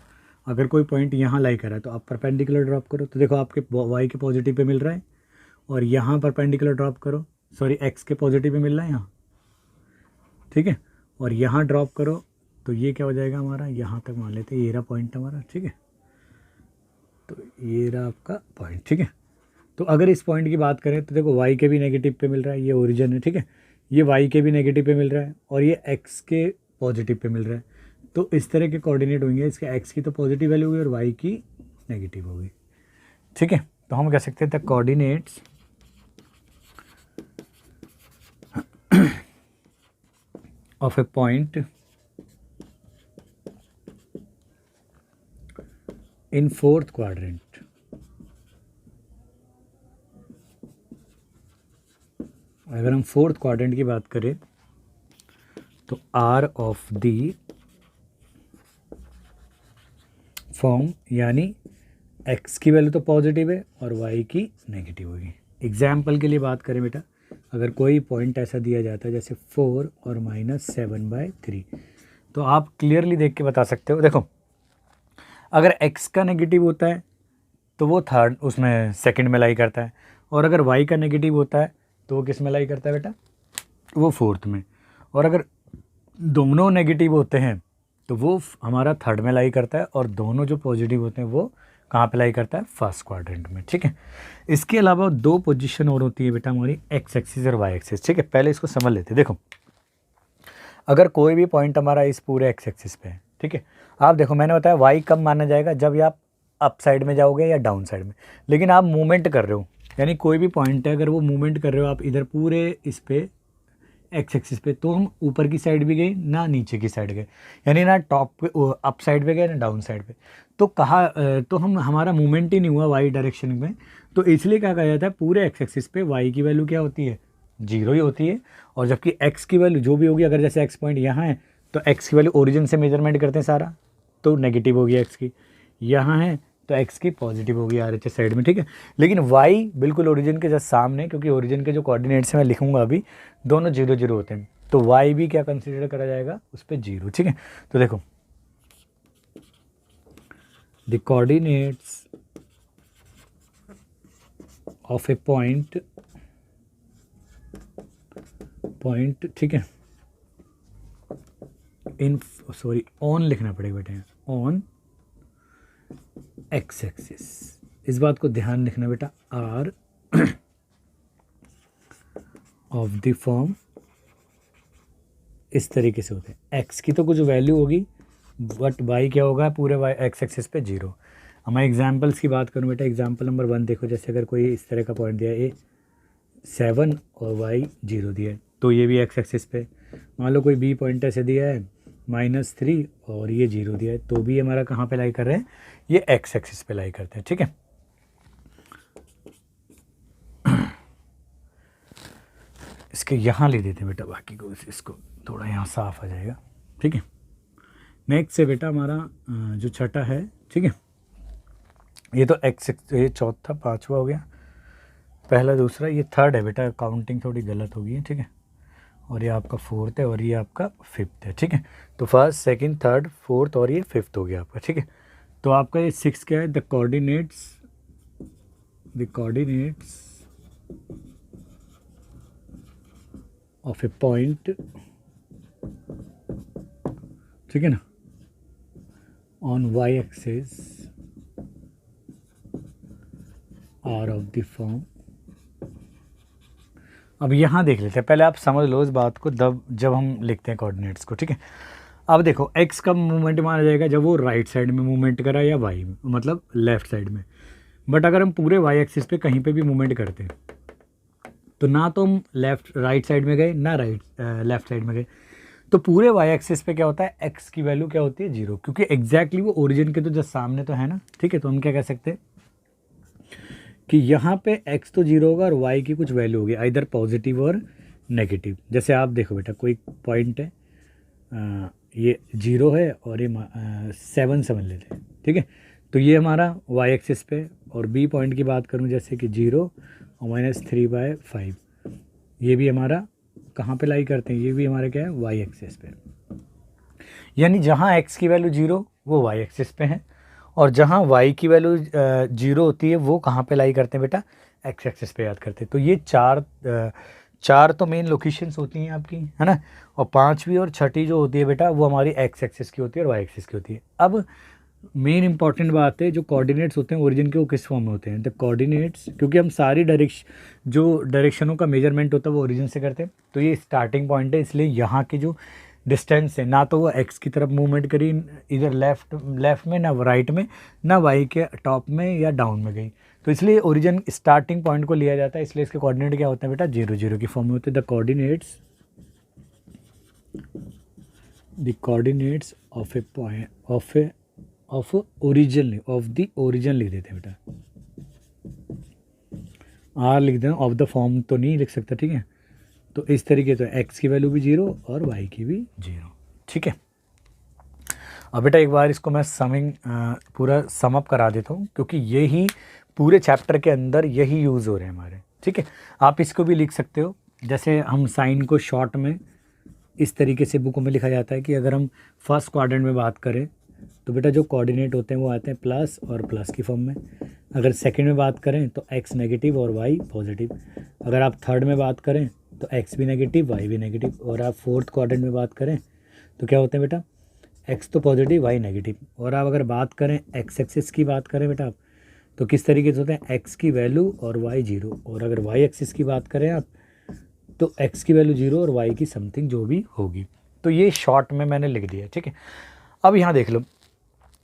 अगर कोई पॉइंट यहाँ लाई कर रहा है तो आप परपेंडिकुलर ड्रॉप करो, तो देखो आपके वाई के पॉजिटिव पे मिल रहा है, और यहाँ परपेंडिकुलर ड्रॉप करो, सॉरी एक्स के पॉजिटिव पे मिल रहा है यहाँ, ठीक है। और यहाँ ड्रॉप करो तो ये क्या हो जाएगा हमारा, यहाँ तक मान लेते हैं ये रहा पॉइंट हमारा, ठीक है। तो ये रहा आपका पॉइंट, ठीक है। तो अगर इस पॉइंट की बात करें तो देखो वाई के भी नेगेटिव पे मिल रहा है, ये ओरिजिन है, ठीक है। ये वाई के भी नेगेटिव पे मिल रहा है और ये एक्स के पॉजिटिव पे मिल रहा है। तो इस तरह के कोऑर्डिनेट होंगे, इसके एक्स की तो पॉजिटिव वैल्यू होगी और वाई की नेगेटिव होगी, ठीक है। तो हम कह सकते हैं the coordinates of a point in fourth quadrant, अगर हम फोर्थ क्वाड्रेंट की बात करें तो आर ऑफ दी फॉर्म, यानी एक्स की वैल्यू तो पॉजिटिव है और वाई की नेगेटिव होगी। एग्जाम्पल के लिए बात करें बेटा, अगर कोई पॉइंट ऐसा दिया जाता है जैसे 4 और -7/3, तो आप क्लियरली देख के बता सकते हो, देखो अगर x का नेगेटिव होता है तो वो थर्ड उसमें सेकंड में लाई करता है, और अगर y का नेगेटिव होता है तो वो किस में लाई करता है बेटा, वो फोर्थ में, और अगर दोनों नेगेटिव होते हैं तो वो हमारा थर्ड में लाई करता है, और दोनों जो पॉजिटिव होते हैं वो कहाँ पे लाई करता है, फर्स्ट क्वाड्रेंट में, ठीक है। इसके अलावा दो पोजीशन और होती है बेटा हमारी, एक्स एक्सिस और वाई एक्सिस, ठीक है। पहले इसको समझ लेते हैं। देखो अगर कोई भी पॉइंट हमारा इस पूरे एक्स एक्सिस पे है, ठीक है, आप देखो मैंने बताया वाई कब माना जाएगा, जब आप अप साइड में जाओगे या डाउन साइड में, लेकिन आप मूवमेंट कर रहे हो, यानी कोई भी पॉइंट है अगर वो मूवमेंट कर रहे हो आप इधर पूरे इस पे एक्स एक्सिस पे, तो हम ऊपर की साइड भी गए ना नीचे की साइड गए, यानी ना टॉप पे अप साइड पे गए ना डाउन साइड पे, तो कहा तो हम हमारा मूवमेंट ही नहीं हुआ वाई डायरेक्शन में। तो इसलिए क्या कहा जाता है, पूरे एक्स एक्सिस पे वाई की वैल्यू क्या होती है, 0 ही होती है, और जबकि एक्स की वैल्यू जो भी होगी, अगर जैसे एक्स पॉइंट यहाँ है तो एक्स की वैल्यू ओरिजिन से मेजरमेंट करते हैं सारा, तो नेगेटिव होगी एक्स की, यहाँ है तो एक्स की पॉजिटिव होगी RHS साइड में, ठीक है। लेकिन वाई बिल्कुल ओरिजिन के जस्ट सामने, क्योंकि ओरिजिन के जो कोऑर्डिनेट्स मैं लिखूंगा अभी दोनों 0 0 होते हैं, तो वाई भी क्या कंसीडर करा जाएगा उस पर 0, ठीक है। तो देखो the coordinates of a point, ठीक है, इन सॉरी ऑन लिखना पड़ेगा बेटा, ऑन एक्स एक्सिस, इस बात को ध्यान रखना बेटा, आर ऑफ द फॉर्म इस तरीके से होते हैं, एक्स की तो कुछ वैल्यू होगी बट वाई क्या होगा, पूरे वाई एक्स एक्सिस पे 0। अब मैं एग्जाम्पल्स की बात करूँ बेटा, एग्जाम्पल नंबर 1 देखो, जैसे अगर कोई इस तरह का पॉइंट दिया है 7 और वाई 0 दिया है, तो ये भी एक्स एक्सिस पे, मान लो कोई बी पॉइंट ऐसे दिया है -3 और ये 0 दिया है, तो भी हमारा कहाँ पे लाई कर रहे हैं, ये एक्स एक्सिस पे लाई करते हैं, ठीक है। इसके यहाँ ले देते हैं बेटा, बाकी को इसको थोड़ा यहाँ साफ आ जाएगा, ठीक है। नेक्स्ट से बेटा हमारा जो छठा है, ठीक है, ये तो एक्स, ये चौथा पाँचवा हो गया, पहला दूसरा, ये थर्ड है बेटा, काउंटिंग थोड़ी गलत होगी है, ठीक है। और ये आपका फोर्थ है और ये आपका फिफ्थ है, ठीक है। तो फर्स्ट सेकंड थर्ड फोर्थ और ये फिफ्थ हो गया आपका, ठीक है। तो आपका ये सिक्स क्या है, the coordinates of a point, ठीक है ना, on Y axis are of the form. अब यहाँ देख लेते हैं, पहले आप समझ लो इस बात को जब हम लिखते हैं कोऑर्डिनेट्स को, ठीक है। अब देखो एक्स का मूवमेंट माना जाएगा जब वो राइट साइड में मूवमेंट करा या वाई में, मतलब लेफ्ट साइड में। बट अगर हम पूरे वाई एक्सिस पे कहीं पे भी मूवमेंट करते हैं तो ना तो हम राइट साइड में गए ना लेफ्ट साइड में गए, तो पूरे वाई एक्सिस पे क्या होता है, एक्स की वैल्यू क्या होती है, 0, क्योंकि एग्जैक्टली वो ओरिजिन के तो जस्ट सामने तो है ना, ठीक है। तो हम क्या कह सकते हैं कि यहाँ पे x तो 0 होगा और y की कुछ वैल्यू होगी, आइदर पॉजिटिव और नेगेटिव। जैसे आप देखो बेटा, कोई पॉइंट है, ये 0 है और ये 7 समझ लेते हैं, ठीक है। तो ये हमारा y एक्सिस पे, और b पॉइंट की बात करूँ जैसे कि 0 और -3/5, ये भी हमारा कहाँ पे लाई करते हैं, ये भी हमारे क्या है, y एक्सिस पे। यानी जहाँ x की वैल्यू 0 वो y एक्सिस पे है, और जहाँ y की वैल्यू 0 होती है वो कहाँ पे लाई करते हैं बेटा, x एक्सिस पे याद करते हैं। तो ये चार तो मेन लोकेशंस होती हैं आपकी, है ना, और पांचवी और छठी जो होती है बेटा वो हमारी x एक्सिस की होती है और y एक्सिस की होती है। अब मेन इंपॉर्टेंट बात है, जो कोऑर्डिनेट्स होते हैं ओरिजिन के वो किस फॉर्म में होते हैं, द कोऑर्डिनेट्स, क्योंकि हम सारी डायरेक्शनों का मेजरमेंट होता है वो ओरिजिन से करते हैं। तो ये स्टार्टिंग पॉइंट है, इसलिए यहाँ की जो डिस्टेंस है, ना तो वो एक्स की तरफ मूवमेंट करी इधर लेफ्ट में, ना राइट में, ना वाई के टॉप में या डाउन में गई, तो इसलिए ओरिजिन स्टार्टिंग पॉइंट को लिया जाता है। इसलिए इसके कोऑर्डिनेट क्या होते हैं बेटा, 0 0 की फॉर्म में होते हैं। The coordinates of a point of the origin लिख देते हैं बेटा, आर लिख दें, ऑफ द फॉर्म तो नहीं लिख सकता, ठीक है। तो इस तरीके तो x की वैल्यू भी 0 और y की भी 0, ठीक है। अब बेटा एक बार इसको मैं पूरा सम अप करा देता हूँ, क्योंकि यही पूरे चैप्टर के अंदर यही यूज़ हो रहे हैं हमारे, ठीक है। आप इसको भी लिख सकते हो, जैसे हम साइन को शॉर्ट में इस तरीके से बुकों में लिखा जाता है कि अगर हम फर्स्ट क्वाड्रेंट में बात करें तो बेटा जो कोऑर्डिनेट होते हैं वो आते हैं प्लस और प्लस की फॉर्म में। अगर सेकंड में बात करें तो x नेगेटिव और y पॉजिटिव। अगर आप थर्ड में बात करें तो x भी नेगेटिव y भी नेगेटिव। और आप फोर्थ क्वाड्रेंट में बात करें तो क्या होते हैं बेटा, x तो पॉजिटिव y नेगेटिव। और आप अगर बात करें x एक्सिस की बात करें बेटा आप, तो किस तरीके से होते हैं, x की वैल्यू और y 0। और अगर y एक्सिस की बात करें आप तो x की वैल्यू 0 और y की समथिंग जो भी होगी। तो ये शॉर्ट में मैंने लिख दिया, ठीक है। अब यहाँ देख लो,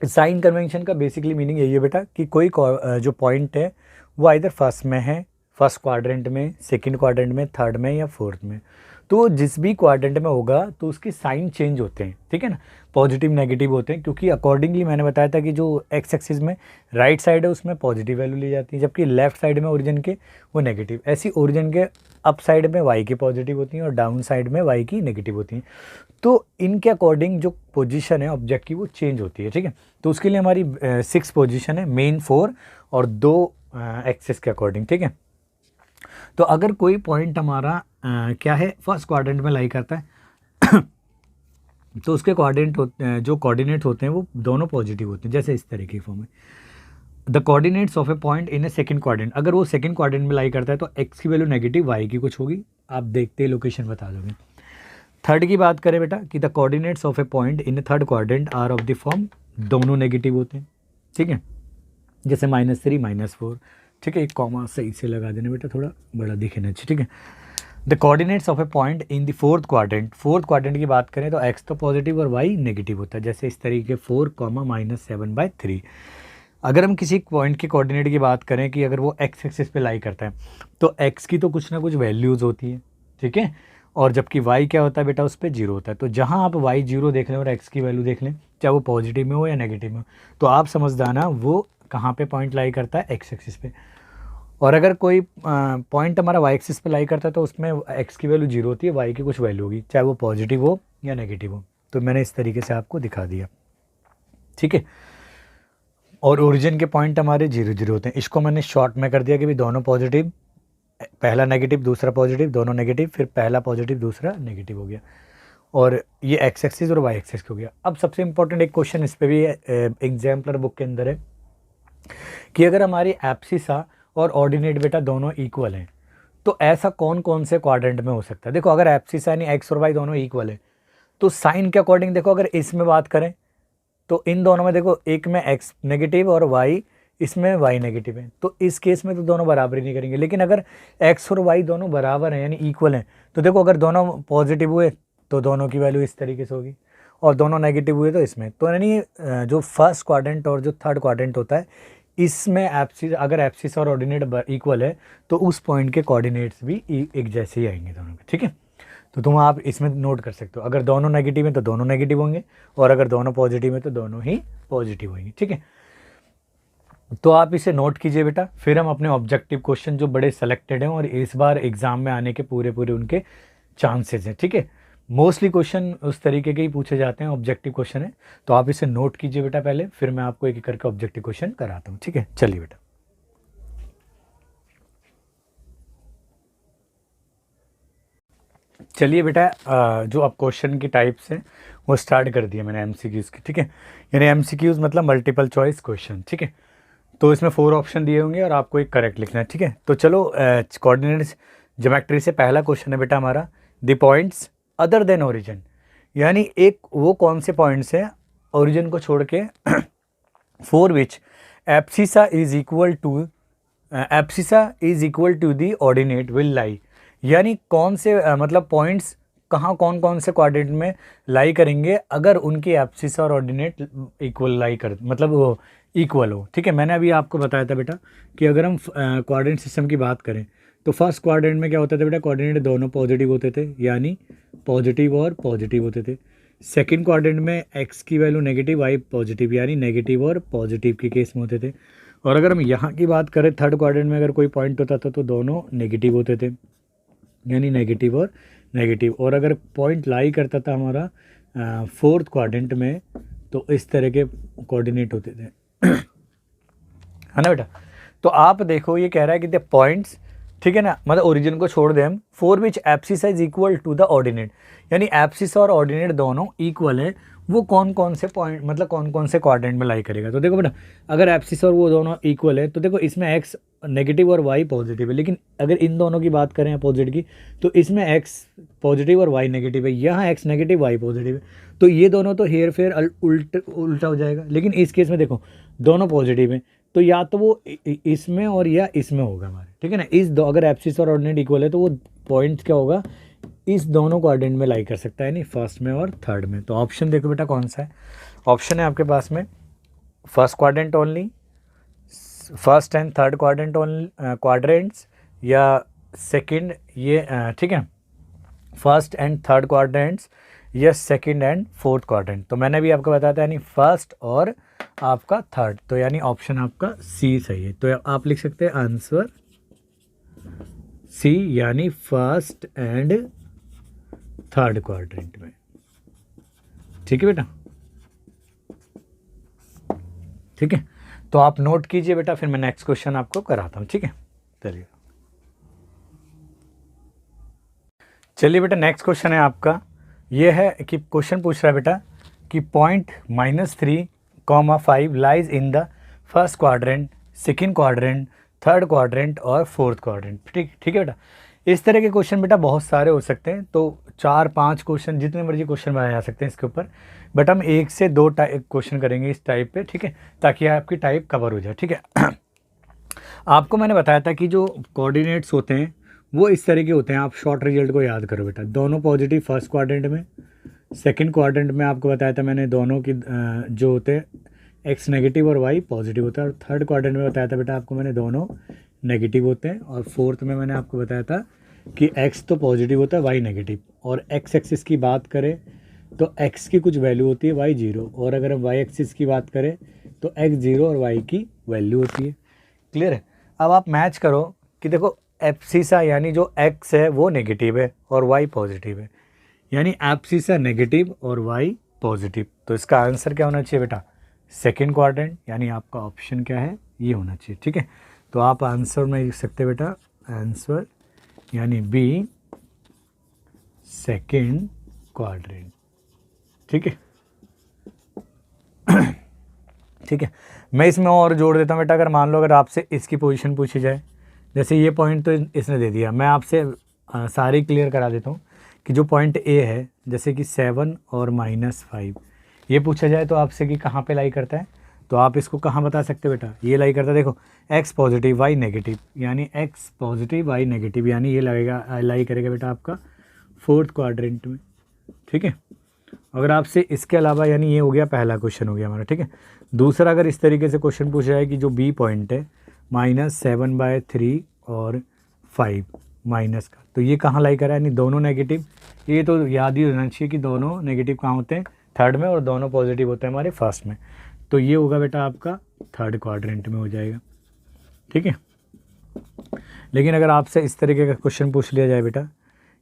साइन कन्वेंशन का बेसिकली मीनिंग यही है बेटा कि कोई जो पॉइंट है वो आइदर फर्स्ट में है, फर्स्ट क्वाड्रेंट में, सेकंड क्वाड्रेंट में, थर्ड में या फोर्थ में। तो जिस भी क्वाड्रेंट में होगा तो उसके साइन चेंज होते हैं, ठीक है ना, पॉजिटिव नेगेटिव होते हैं, क्योंकि अकॉर्डिंगली मैंने बताया था कि जो एक्स एक्सिस में राइट साइड है उसमें पॉजिटिव वैल्यू ली जाती है, जबकि लेफ्ट साइड में ओरिजिन के वो नेगेटिव। ऐसी ओरिजिन के अप साइड में वाई की पॉजिटिव होती हैं और डाउन साइड में वाई की नेगेटिव होती हैं। तो इनके अकॉर्डिंग जो पोजीशन है ऑब्जेक्ट की वो चेंज होती है, ठीक है। तो उसके लिए हमारी 6 पोजीशन है, मेन 4 और 2 एक्सिस के अकॉर्डिंग, ठीक है। तो अगर कोई पॉइंट हमारा क्या है, फर्स्ट क्वाड्रेंट में लाई करता है तो उसके जो कोऑर्डिनेट्स होते हैं वो दोनों पॉजिटिव होते हैं, जैसे इस तरीके की फॉर्म में, the coordinates of a point in A second quadrant. अगर वो सेकंड क्वाड्रेंट में लाई करता है तो एक्स की वैल्यू नेगेटिव, वाई की कुछ होगी, आप देखते ही लोकेशन बता दोगे। थर्ड की बात करें बेटा कि the coordinates of a point in a third quadrant are of the form, दोनों नेगेटिव होते हैं, ठीक है, जैसे -3 -4, ठीक है। एक कॉमा सही से लगा देना बेटा, थोड़ा बड़ा दिखे ना, ठीक है। The coordinates of a point in the fourth quadrant की बात करें तो एक्स तो पॉजिटिव और वाई नेगेटिव होता है, जैसे इस तरीके 4, -7/3। अगर हम किसी पॉइंट के कोऑर्डिनेट की बात करें कि अगर वो एक्स एक्सिस पे लाई करता है तो एक्स की तो कुछ ना कुछ वैल्यूज़ होती है, ठीक है, और जबकि वाई क्या होता है बेटा, उस पर 0 होता है। तो जहाँ आप वाई 0 देख लें और एक्स की वैल्यू देख लें, चाहे वो पॉजिटिव में हो या नेगेटिव में हो, तो आप समझ जाना वो कहाँ पे पॉइंट लाई करता है, एक्स एक्सिस पे। और अगर कोई पॉइंट हमारा वाई एक्सिस पे लाई करता है तो उसमें एक्स की वैल्यू 0 होती है, वाई की कुछ वैल्यू होगी, चाहे वो पॉजिटिव हो या नेगेटिव हो। तो मैंने इस तरीके से आपको दिखा दिया, ठीक है। और ओरिजिन के पॉइंट हमारे 0 0 होते हैं। इसको मैंने शॉर्ट में कर दिया कि भाई दोनों पॉजिटिव, पहला नेगेटिव दूसरा पॉजिटिव, दोनों नेगेटिव, फिर पहला पॉजिटिव दूसरा नेगेटिव हो गया। और ये एक्स एक्सिस और वाई एक्सिस हो गया। अब सबसे इंपॉर्टेंट एक क्वेश्चन इस पे भी एग्जाम्पलर बुक के अंदर है कि अगर हमारी एब्सिसा और ऑर्डिनेट बेटा दोनों इक्वल हैं तो ऐसा कौन कौन से क्वाड्रेंट में हो सकता है। देखो अगर एब्सिसा यानी एक्स और वाई दोनों इक्वल है तो साइन के अकॉर्डिंग देखो, अगर इसमें बात करें तो इन दोनों में देखो, एक में एक्स नेगेटिव और वाई, इसमें वाई नेगेटिव है, तो इस केस में तो दोनों बराबर ही नहीं करेंगे। लेकिन अगर एक्स और वाई दोनों बराबर हैं यानी इक्वल हैं तो देखो अगर दोनों पॉजिटिव हुए तो दोनों की वैल्यू इस तरीके से होगी, और दोनों नेगेटिव हुए तो इसमें। तो यानी जो फर्स्ट क्वाड्रेंट और जो थर्ड क्वाड्रेंट होता है इसमें एब्सिस, अगर एब्सिस और ऑर्डिनेट इक्वल है तो उस पॉइंट के कोऑर्डिनेट्स भी एक जैसे ही आएंगे दोनों के, ठीक है। तो तुम आप इसमें नोट कर सकते हो, अगर दोनों नेगेटिव हैं तो दोनों नेगेटिव होंगे, और अगर दोनों पॉजिटिव हैं तो दोनों ही पॉजिटिव होंगे, ठीक है। तो आप इसे नोट कीजिए बेटा। फिर हम अपने ऑब्जेक्टिव क्वेश्चन जो बड़े सेलेक्टेड हैं और इस बार एग्जाम में आने के पूरे पूरे उनके चांसेस हैं, ठीक है। मोस्टली क्वेश्चन उस तरीके के ही पूछे जाते हैं, ऑब्जेक्टिव क्वेश्चन है। तो आप इसे नोट कीजिए बेटा पहले, फिर मैं आपको एक एक करके ऑब्जेक्टिव क्वेश्चन कराता हूँ, ठीक है। चलिए बेटा, चलिए बेटा, जो अब क्वेश्चन की टाइप्स हैं वो स्टार्ट कर दिए मैंने एमसीक्यूज़ की, ठीक है। यानी एमसीक्यूज़ मतलब मल्टीपल चॉइस क्वेश्चन, ठीक है। तो इसमें 4 ऑप्शन दिए होंगे और आपको एक करेक्ट लिखना है, ठीक है। तो चलो, कोऑर्डिनेट्स ज्योमेट्री से पहला क्वेश्चन है बेटा हमारा, the points other than origin, यानी एक वो कौन से पॉइंट्स हैं ओरिजिन को छोड़ के for which abscissa is equal to the ordinate will lie, यानी कौन से मतलब पॉइंट्स कहाँ कौन कौन से कोऑर्डिनेट में लाई करेंगे अगर उनकी एब्सिसा और ऑर्डिनेट इक्वल लाई कर, मतलब वो इक्वल हो, ठीक है। मैंने अभी आपको बताया था बेटा कि अगर हम कोऑर्डिनेट सिस्टम की बात करें तो फर्स्ट क्वाड्रेंट में क्या होता था बेटा, कोऑर्डिनेट दोनों पॉजिटिव होते थे, यानी पॉजिटिव और पॉजिटिव होते थे। सेकंड क्वाड्रेंट में एक्स की वैल्यू नेगेटिव, वाई पॉजिटिव, यानी नेगेटिव और पॉजिटिव के केस में होते थे। और अगर हम यहाँ की बात करें थर्ड क्वाड्रेंट में अगर कोई पॉइंट होता था तो दोनों नेगेटिव होते थे, यानी नेगेटिव और नेगेटिव। और अगर पॉइंट लाई करता था हमारा फोर्थ क्वाड्रेंट में तो इस तरह के कोऑर्डिनेट होते थे, है ना बेटा। तो आप देखो ये कह रहा है कि द पॉइंट्स, ठीक है ना, मतलब ओरिजिन को छोड़ दें हम, for which abscissa is equal to the ordinate, यानी एब्सिसा और ऑर्डिनेट दोनों इक्वल है, वो कौन कौन से पॉइंट मतलब कौन कौन से क्वाड्रेंट में लाई करेगा। तो देखो बेटा, अगर एब्सिसा और वो दोनों इक्वल है तो देखो इसमें एक्स नेगेटिव और वाई पॉजिटिव है, लेकिन अगर इन दोनों की बात करें अपोजिट की तो इसमें एक्स पॉजिटिव और वाई नेगेटिव है, यहाँ एक्स नेगेटिव वाई पॉजिटिव है, तो ये दोनों तो हेर फेर उल्टा हो जाएगा। लेकिन इस केस में देखो दोनों पॉजिटिव हैं तो या तो वो इसमें और या इसमें होगा हमारे, ठीक है ना। अगर एब्सिस और ऑर्डिनेट इक्वल है तो वो पॉइंट क्या होगा, इस दोनों क्वाड्रेंट में लाई कर सकता है, यानी फर्स्ट में और थर्ड में। तो ऑप्शन देखो बेटा कौन सा है। ऑप्शन है आपके पास में first quadrant only, first and third quadrants, या सेकंड ये ठीक है, फर्स्ट एंड थर्ड क्वाड्रेंट्स या सेकंड एंड फोर्थ क्वाड्रेंट। तो मैंने भी आपको बताया था यानी फर्स्ट और आपका थर्ड, तो यानी ऑप्शन आपका सी सही है। तो आप लिख सकते हैं आंसर सी, यानी फर्स्ट एंड थर्ड क्वाड्रेंट में, ठीक है बेटा, ठीक है। तो आप नोट कीजिए बेटा, फिर मैं नेक्स्ट क्वेश्चन आपको कराता हूँ, ठीक है। चलिए बेटा, नेक्स्ट क्वेश्चन है आपका, ये है कि क्वेश्चन पूछ रहा है बेटा कि point -3,5 lies in the first quadrant, second quadrant, third quadrant और फोर्थ क्वाड्रेंट, ठीक है बेटा। इस तरह के क्वेश्चन बेटा बहुत सारे हो सकते हैं, तो 4-5 क्वेश्चन जितने मर्जी क्वेश्चन बनाए जा सकते हैं इसके ऊपर, बट हम 1 से 2 क्वेश्चन करेंगे इस टाइप पे, ठीक है, ताकि आपकी टाइप कवर हो जाए, ठीक है। आपको मैंने बताया था कि जो कोऑर्डिनेट्स होते हैं वो इस तरह के होते हैं, आप शॉर्ट रिजल्ट को याद करो बेटा। दोनों पॉजिटिव फर्स्ट क्वाड्रेंट में, सेकंड क्वाड्रेंट में आपको बताया था मैंने दोनों की जो होते हैं एक्स नेगेटिव और वाई पॉजिटिव होता है, और थर्ड क्वाड्रेंट में बताया था बेटा आपको मैंने दोनों नेगेटिव होते हैं, और फोर्थ में मैंने आपको बताया था कि एक्स तो पॉजिटिव होता है वाई नेगेटिव, और एक्स एक्सिस की बात करें तो एक्स की कुछ वैल्यू होती है वाई 0, और अगर हम वाई एक्सिस की बात करें तो एक्स 0 और वाई की वैल्यू होती है। क्लियर है। अब आप मैच करो कि देखो एब्सिसा यानी जो एक्स है वो नेगेटिव है और वाई पॉजिटिव है, यानी एब्सिसा नेगेटिव और वाई पॉजिटिव। तो इसका आंसर क्या होना चाहिए बेटा, सेकेंड क्वाड्रेंट, यानी आपका ऑप्शन क्या है, ये होना चाहिए। ठीक है, तो आप आंसर में लिख सकते हैं बेटा, आंसर यानी बी सेकेंड क्वाड्रेंट। ठीक है ठीक है, मैं इसमें और जोड़ देता हूँ बेटा, अगर मान लो अगर आपसे इसकी पोजीशन पूछी जाए, जैसे ये पॉइंट तो इसने दे दिया, मैं आपसे सारी क्लियर करा देता हूँ कि जो पॉइंट ए है, जैसे कि 7 और -5, ये पूछा जाए तो आपसे कि कहाँ पे लाई करता है, तो आप इसको कहाँ बता सकते हो बेटा, ये लाई करता है, देखो एक्स पॉजिटिव वाई नेगेटिव, यानी एक्स पॉजिटिव वाई नेगेटिव, यानी ये लगेगा लाई करेगा बेटा आपका फोर्थ क्वाड्रेंट में। ठीक है, अगर आपसे इसके अलावा, यानी ये हो गया पहला क्वेश्चन हो गया हमारा। ठीक है, दूसरा अगर इस तरीके से क्वेश्चन पूछा जाए कि जो बी पॉइंट है -7/3 और 5 माइनस का, तो ये कहाँ लाई करा है, यानी दोनों नेगेटिव। ये तो याद ही होना चाहिए कि दोनों नेगेटिव कहाँ होते हैं, थर्ड में, और दोनों पॉजिटिव होते हैं हमारे फर्स्ट में। तो ये होगा बेटा आपका थर्ड क्वाड्रेंट में हो जाएगा। ठीक है, लेकिन अगर आपसे इस तरीके का क्वेश्चन पूछ लिया जाए बेटा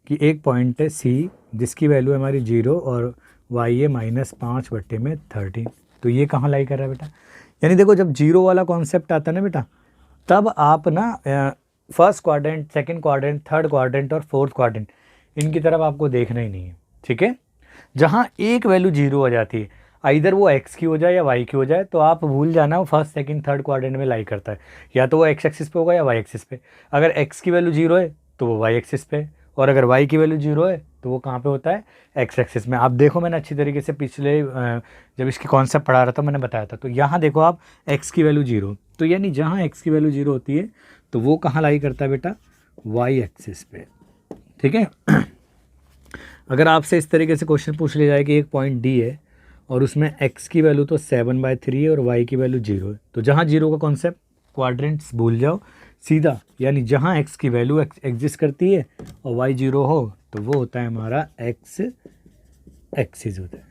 कि एक पॉइंट है सी जिसकी वैल्यू है हमारी 0 और वाई है -5/13, तो ये कहाँ लाई कर रहा है बेटा, यानी देखो जब जीरो वाला कॉन्सेप्ट आता है ना बेटा, तब आप ना first quadrant, second quadrant, third quadrant और फोर्थ क्वाड्रेंट, इनकी तरफ आपको देखना ही नहीं है। ठीक है, जहाँ एक वैल्यू 0 हो जाती है, इधर वो एक्स की हो जाए या वाई की हो जाए, तो आप भूल जाना वो फर्स्ट सेकंड थर्ड क्वाड्रेंट में लाई करता है, या तो वो एक्स एक्सिस पे होगा या वाई एक्सिस पे। अगर एक्स की वैल्यू 0 है तो वो वाई एक्सिस पे, और अगर वाई की वैल्यू 0 है तो वो कहाँ पे होता है, एक्स एक्सिस में। आप देखो मैंने अच्छी तरीके से पिछले जब इसकी कॉन्सेप्ट पढ़ा रहा था मैंने बताया था, तो यहाँ देखो आप एक्स की वैल्यू 0, तो यानी जहाँ एक्स की वैल्यू 0 होती है तो वो कहाँ लाई करता है बेटा, वाई एक्सिस पे। ठीक है, अगर आपसे इस तरीके से क्वेश्चन पूछ लिया जाए कि एक पॉइंट डी है और उसमें x की वैल्यू तो 7/3 है और y की वैल्यू 0 है, तो जहाँ 0 का कॉन्सेप्ट क्वाड्रेंट्स भूल जाओ सीधा, यानी जहाँ x की वैल्यू एग्जिस्ट करती है और y 0 हो तो वो होता है हमारा x एक्सिस होता है।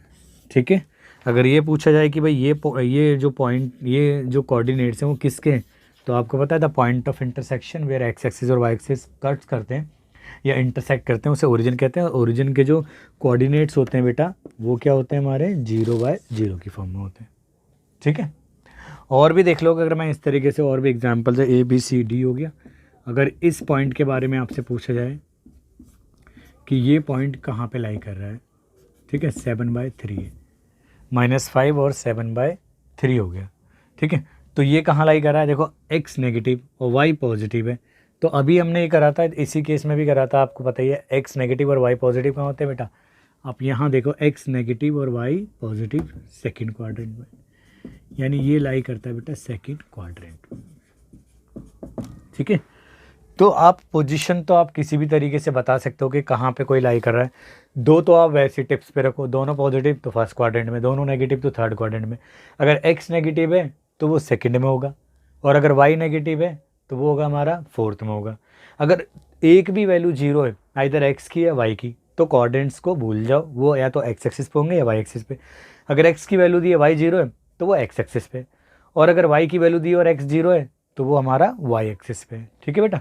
ठीक है, अगर ये पूछा जाए कि भाई ये जो पॉइंट, ये जो कोऑर्डिनेट्स हैं वो किसके हैं, तो आपको पता है the point of intersection where x axis और y एक्सिस कट्स करते हैं या इंटरसेक्ट करते हैं, उसे ओरिजिन कहते हैं। और ओरिजिन के जो कोऑर्डिनेट्स होते हैं बेटा वो क्या होते हैं हमारे 0/0 की फॉर्म में होते हैं। ठीक है, और भी देख लो, अगर मैं इस तरीके से और भी एग्जांपल है, ABCD हो गया। अगर इस पॉइंट के बारे में आपसे पूछा जाए कि ये पॉइंट कहाँ पे लाई कर रहा है, ठीक है, 7/3 है, -5 और 7/3 हो गया। ठीक है, तो ये कहाँ लाई कर रहा है, देखो x नेगेटिव और y पॉजिटिव है, तो अभी हमने ये करा था, इसी केस में भी करा था, आपको पता ही है x नेगेटिव और y पॉजिटिव कहाँ होते हैं बेटा, आप यहाँ देखो x नेगेटिव और y पॉजिटिव सेकंड क्वाड्रेंट में, यानी ये लाई करता है बेटा सेकंड क्वाड्रेंट में। ठीक है, तो आप पोजीशन तो आप किसी भी तरीके से बता सकते हो कि कहाँ पे कोई लाई कर रहा है। दो तो आप वैसे टिप्स पे रखो, दोनों पॉजिटिव तो फर्स्ट क्वाड्रेंट में, दोनों नेगेटिव तो थर्ड क्वाड्रेंट में। अगर x नेगेटिव है तो वो सेकंड में होगा, और अगर y नेगेटिव है तो वो होगा हमारा फोर्थ में होगा। अगर एक भी वैल्यू 0 है, आइदर x की या y की, तो कोऑर्डिनेट्स को भूल जाओ, वो या तो x एक्सिस पे होंगे या y एक्सिस पे। अगर x की वैल्यू दी है, y 0 है, तो वो x एक्सिस पे, और अगर y की वैल्यू दी है और x 0 है तो वो हमारा y एक्सिस पे। ठीक है बेटा,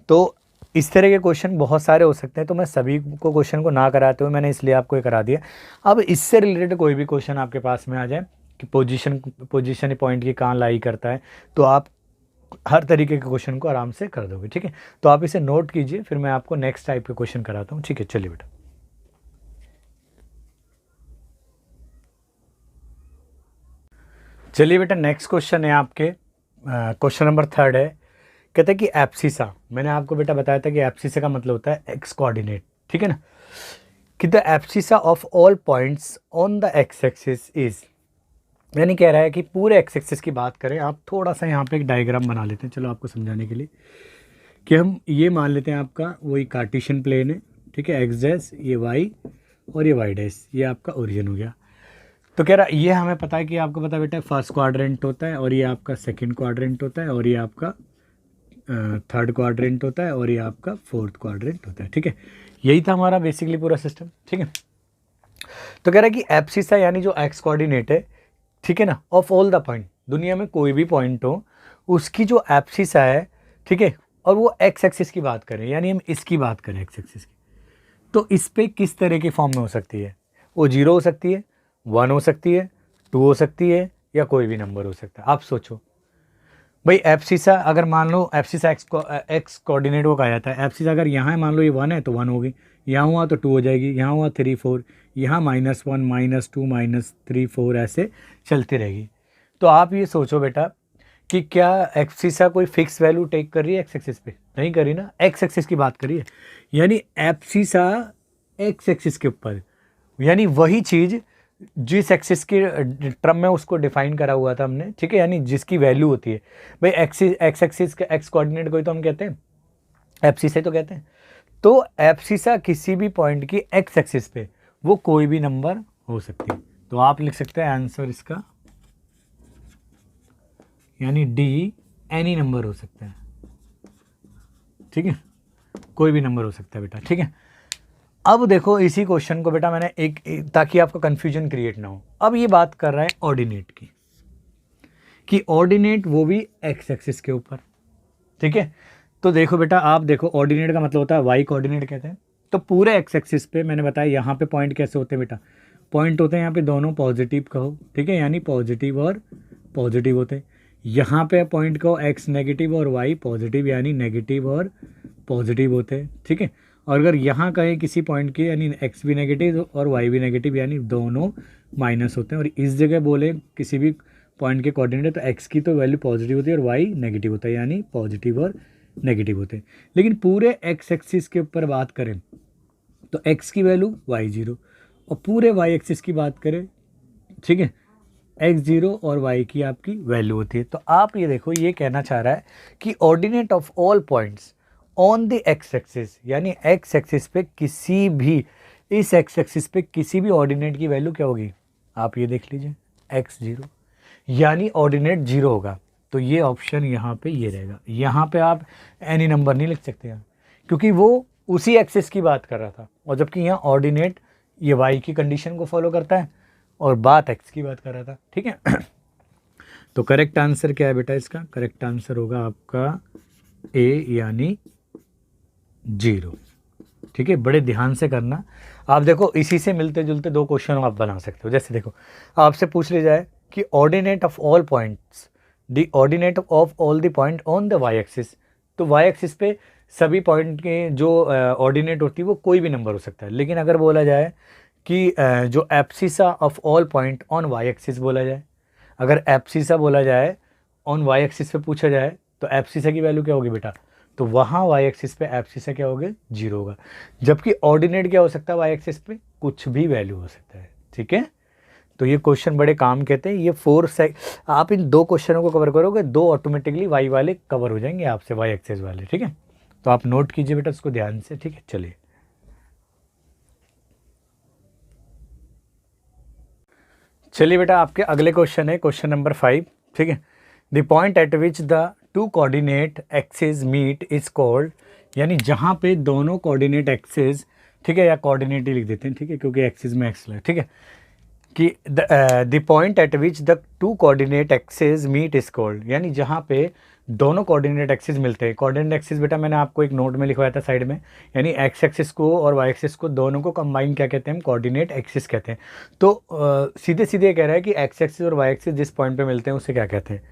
तो इस तरह के क्वेश्चन बहुत सारे हो सकते हैं, तो मैं सभी को क्वेश्चन को ना कराते हुए मैंने इसलिए आपको ये करा दिया। अब इससे रिलेटेड कोई भी क्वेश्चन आपके पास में आ जाए कि पोजीशन पॉइंट की कहाँ लाई करता है, तो आप हर तरीके के क्वेश्चन को आराम से कर दोगे। ठीक है, तो आप इसे नोट कीजिए, फिर मैं आपको नेक्स्ट टाइप के क्वेश्चन कराता हूँ। ठीक है, चलिए बेटा, नेक्स्ट क्वेश्चन है आपके, क्वेश्चन नंबर 3 है। कहते हैं कि एब्सिसा, मैंने आपको बेटा बताया था कि एब्सिसा का मतलब होता है एक्स कोऑर्डिनेट। ठीक है ना, कि the abscissa of all points on the x axis is, यानी कह रहा है कि पूरे एक्स एक्सिस की बात करें, आप थोड़ा सा यहाँ पे एक डायग्राम बना लेते हैं, चलो आपको समझाने के लिए, कि हम ये मान लेते हैं आपका वही कार्टेशियन प्लेन है। ठीक है, एक्स डैश, ये वाई, और ये वाई डैश, ये आपका ओरिजिन हो गया। तो कह रहा ये हमें पता है कि आपको पता है बेटा फर्स्ट क्वाड्रेंट होता है, और ये आपका सेकंड क्वाड्रेंट होता है, और ये आपका थर्ड क्वाड्रेंट होता है, और ये आपका फोर्थ क्वाड्रेंट होता है। ठीक है, यही था हमारा बेसिकली पूरा सिस्टम। ठीक है, तो कह रहा है कि एब्सिसा यानी जो एक्स कोऑर्डिनेट है, ठीक है ना, ऑफ ऑल द पॉइंट, दुनिया में कोई भी पॉइंट हो उसकी जो एब्सिसा है ठीक है, और वो एक्स एक्सिस की बात करें, यानी हम इसकी बात करें एक्स एक्सिस की, तो इस पे किस तरह की फॉर्म में हो सकती है? वो 0 हो सकती है, 1 हो सकती है, 2 हो सकती है, या कोई भी नंबर हो सकता है। आप सोचो भाई, एब्सिसा अगर मान लो एब्सिसा एक्स कोऑर्डिनेट को कहा जाता है, एब्सिसा अगर यहाँ है मान लो ये 1 है तो 1 होगी, यहाँ हुआ तो 2 हो जाएगी, यहाँ हुआ 3 4, यहाँ -1 -2 -3 4 ऐसे चलती रहेगी। तो आप ये सोचो बेटा कि क्या एब्सिसा कोई फिक्स वैल्यू टेक कर रही है एक्स एक्सिस पे? नहीं कर रही ना, एक्स एक्सिस की बात करिए, यानी एब्सिसा एक्स एक्सिस के ऊपर, यानी वही चीज़ जिस एक्सिस के टर्म में उसको डिफाइन करा हुआ था हमने, ठीक है, यानी जिसकी वैल्यू होती है भाई एक्स एक्सिस का एक्स कोऑर्डिनेट को ही तो हम कहते हैं एब्सिसा तो कहते हैं। तो एब्सिसा किसी भी पॉइंट की एक्स एक्सिस पे वो कोई भी नंबर हो सकती है। तो आप लिख सकते हैं आंसर इसका, यानी डी, एनी नंबर हो सकता है, ठीक है, कोई भी नंबर हो सकता है बेटा, ठीक है। अब देखो इसी क्वेश्चन को बेटा मैंने एक ताकि आपका कंफ्यूजन क्रिएट ना हो, अब ये बात कर रहा है ऑर्डिनेट की, कि ऑर्डिनेट वो भी एक्स एक्सिस के ऊपर, ठीक है। तो देखो बेटा, आप देखो ऑर्डिनेट का मतलब होता है वाई कोऑर्डिनेट कहते हैं। तो पूरे एक्स एक्सिस पे मैंने बताया यहाँ पे पॉइंट कैसे होते हैं बेटा, पॉइंट होते हैं यहाँ पे दोनों पॉजिटिव कहो, ठीक है, यानी पॉजिटिव और पॉजिटिव होते हैं। यहाँ पे पॉइंट कहो एक्स नेगेटिव और वाई पॉजिटिव, यानी नेगेटिव और पॉजिटिव होते हैं, ठीक है। और अगर यहाँ कहें किसी पॉइंट के, यानी एक्स भी नेगेटिव और वाई भी नेगेटिव, यानी दोनों माइनस होते हैं। और इस जगह बोले किसी भी पॉइंट के कोऑर्डिनेट, तो एक्स की तो वैल्यू पॉजिटिव होती है और वाई नेगेटिव होता है, यानी पॉजिटिव और नेगेटिव होते हैं। लेकिन पूरे एक्स एक्सिस के ऊपर बात करें तो एक्स की वैल्यू वाई 0, और पूरे वाई एक्सिस की बात करें, ठीक है, एक्स 0 और वाई की आपकी वैल्यू होती है। तो आप ये देखो, ये कहना चाह रहा है कि ordinate of all points on the x axis, यानी एक्स एक्सिस पे किसी भी, इस एक्स एक्सिस पे किसी भी ऑर्डिनेट की वैल्यू क्या होगी? आप ये देख लीजिए एक्स 0, यानी ऑर्डिनेट 0 होगा। तो ये ऑप्शन यहाँ पे ये रहेगा। यहाँ पे आप एनी नंबर नहीं लिख सकते हैं, क्योंकि वो उसी एक्सिस की बात कर रहा था, और जबकि यहाँ ऑर्डिनेट ये वाई की कंडीशन को फॉलो करता है और बात एक्स की बात कर रहा था, ठीक है। तो करेक्ट आंसर क्या है बेटा इसका? करेक्ट आंसर होगा आपका ए, यानी 0, ठीक है। बड़े ध्यान से करना। आप देखो इसी से मिलते जुलते दो क्वेश्चन आप बना सकते हो। जैसे देखो आपसे पूछ लिया जाए कि ordinate of all points, the ordinate of all the point on the y axis, तो वाई एक्सिस पे सभी पॉइंट के जो ऑर्डिनेट होती है वो कोई भी नंबर हो सकता है। लेकिन अगर बोला जाए कि जो abscissa of all point on Y axis बोला जाए, अगर एब्सिसा बोला जाए ऑन वाई एक्सिस पे पूछा जाए, तो एब्सिसा की वैल्यू क्या होगी बेटा? तो वहाँ वाई एक्सिस पे एब्सिसा क्या होगा? 0 होगा। जबकि ऑर्डिनेट क्या हो सकता है वाई एक्सिस पे? कुछ भी वैल्यू हो सकता है, ठीक है। तो ये क्वेश्चन बड़े काम कहते हैं। ये 4 आप इन 2 क्वेश्चनों को कवर करोगे, 2 ऑटोमेटिकली वाई वाले कवर हो जाएंगे आपसे, वाई एक्सिस वाले, ठीक है। तो आप नोट कीजिए बेटा उसको ध्यान से, ठीक है। चलिए चलिए बेटा, आपके अगले क्वेश्चन है क्वेश्चन नंबर 5, ठीक है। The point at which the 2 coordinate axis meet is called, यानी जहाँ पे दोनों कोऑर्डिनेट एक्सिस, ठीक है, या कोऑर्डिनेट ही लिख देते हैं, ठीक है, क्योंकि एक्सिस में एक्स है, ठीक है, कि the point at which the 2 coordinate axis meet is called, यानी जहाँ पे दोनों कोऑर्डिनेट एक्सिस मिलते हैं। कोऑर्डिनेट एक्सिस बेटा मैंने आपको एक नोट में लिखवाया था साइड में, यानी एक्स एक्सिस को और वाई एक्सिस को दोनों को कंबाइन क्या कहते हैं? हम कोऑर्डिनेट एक्सिस कहते हैं। तो सीधे सीधे कह रहा है कि एक्स एक्सिस और वाई एक्सिस जिस पॉइंट पे मिलते हैं उसे क्या कहते हैं?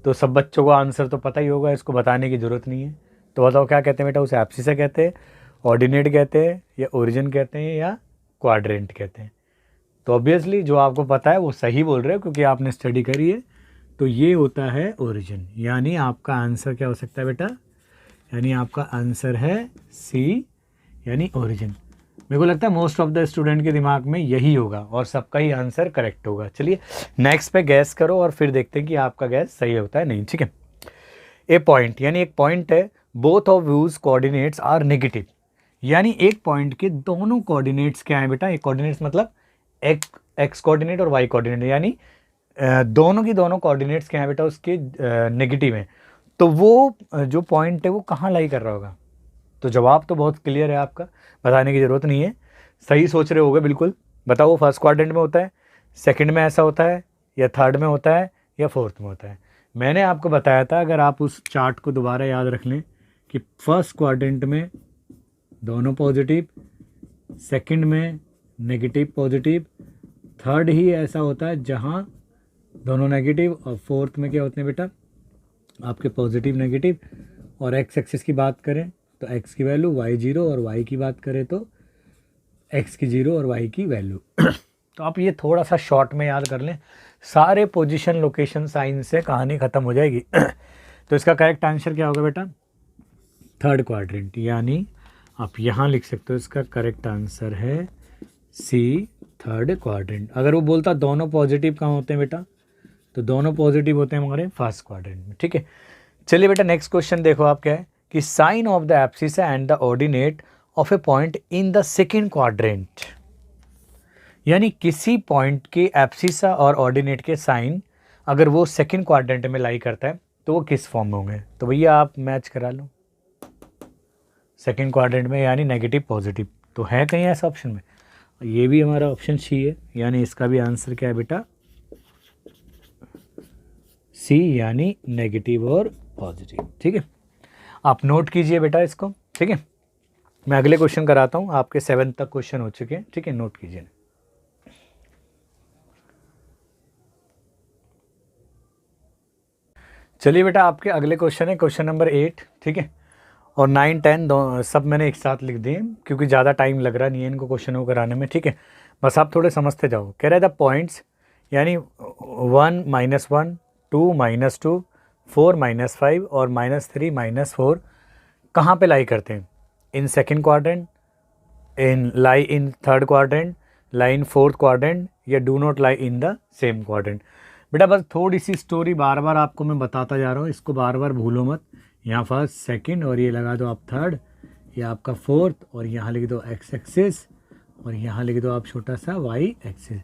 तो सब बच्चों को आंसर तो पता ही होगा, इसको बताने की ज़रूरत नहीं है। तो बताओ क्या कहते हैं बेटा? उसे एब्सिसा कहते हैं, ऑर्डिनेट कहते हैं, या ओरिजिन कहते हैं, या क्वाड्रेंट कहते हैं? तो ऑब्वियसली जो आपको पता है वो सही बोल रहे हो, क्योंकि आपने स्टडी करी है। तो ये होता है ओरिजिन, यानी आपका आंसर क्या हो सकता है बेटा? यानी आपका आंसर है सी, यानी ओरिजिन। मेरे को लगता है मोस्ट ऑफ द स्टूडेंट के दिमाग में यही होगा और सबका ही आंसर करेक्ट होगा। चलिए नेक्स्ट पे गैस करो और फिर देखते हैं कि आपका गैस सही होता है नहीं, ठीक है। ए पॉइंट, यानी एक पॉइंट है, both of whose coordinates are negative, यानी एक पॉइंट के दोनों कोऑर्डिनेट्स क्या है बेटा? एक कोऑर्डिनेट्स मतलब एक्स कोऑर्डिनेट और वाई कोऑर्डिनेट, यानी दोनों की दोनों कोऑर्डिनेट्स क्या है बेटा? उसके नेगेटिव हैं। तो वो जो पॉइंट है वो कहाँ लाई कर रहा होगा? तो जवाब तो बहुत क्लियर है आपका, बताने की ज़रूरत नहीं है, सही सोच रहे होगे बिल्कुल। बताओ वो फर्स्ट क्वाड्रेंट में होता है, सेकंड में ऐसा होता है, या थर्ड में होता है, या फोर्थ में होता है? मैंने आपको बताया था, अगर आप उस चार्ट को दोबारा याद रख लें कि फर्स्ट क्वाड्रेंट में दोनों पॉजिटिव, सेकंड में नेगेटिव पॉजिटिव, थर्ड ही ऐसा होता है जहाँ दोनों नेगेटिव, और फोर्थ में क्या होते हैं बेटा आपके पॉजिटिव नेगेटिव। और एक्स एक्सिस की बात करें तो एक्स की वैल्यू, वाई जीरो, और वाई की बात करें तो एक्स की जीरो और वाई की वैल्यू। तो आप ये थोड़ा सा शॉर्ट में याद कर लें, सारे पोजीशन लोकेशन साइन से कहानी ख़त्म हो जाएगी। तो इसका करेक्ट आंसर क्या होगा बेटा, थर्ड क्वाड्रेंट, यानी आप यहाँ लिख सकते हो इसका करेक्ट आंसर है सी, थर्ड क्वाड्रेंट। अगर वो बोलता दोनों पॉजिटिव कहाँ होते हैं बेटा, तो दोनों पॉजिटिव होते हैं हमारे फर्स्ट क्वाड्रेंट में। ठीक है, चलिए बेटा नेक्स्ट क्वेश्चन देखो आप क्या है कि sign of the abscissa and the ordinate of a point in the second quadrant, यानी किसी पॉइंट के एब्सिसा और ऑर्डिनेट के साइन अगर वो सेकेंड क्वाड्रेंट में लाई करता है तो वो किस फॉर्म में होंगे। तो भैया आप मैच करा लो सेकेंड क्वाड्रेंट में, यानी नेगेटिव पॉजिटिव, तो है कहीं ऐसा ऑप्शन में, ये भी हमारा ऑप्शन सी है, यानी इसका भी आंसर क्या है बेटा सी, यानी नेगेटिव और पॉजिटिव। ठीक है, आप नोट कीजिए बेटा इसको। ठीक है, मैं अगले क्वेश्चन कराता हूँ, आपके 7 तक क्वेश्चन हो चुके हैं। ठीक है, नोट कीजिए। चलिए बेटा आपके अगले क्वेश्चन है क्वेश्चन नंबर 8। ठीक है, और 9, 10 दो सब मैंने एक साथ लिख दिए क्योंकि ज़्यादा टाइम लग रहा नहीं है इनको क्वेश्चन को कराने में। ठीक है, बस आप थोड़े समझते जाओ। कह रहे थे पॉइंट्स, यानी 1 -1 2 -2 4 -5 और -3 -4 कहाँ पे लाई करते हैं, in second quadrant, in lie in third quadrant, lie in fourth quadrant, या do not lie in the same quadrant. बेटा बस थोड़ी सी स्टोरी बार बार आपको मैं बताता जा रहा हूँ, इसको बार बार भूलो मत। यहाँ फर्स्ट सेकंड और ये लगा दो आप थर्ड, ये आपका फोर्थ, और यहाँ लिख दो एक्स एक्सिस, और यहाँ लिख दो आप छोटा सा वाई एक्सिस।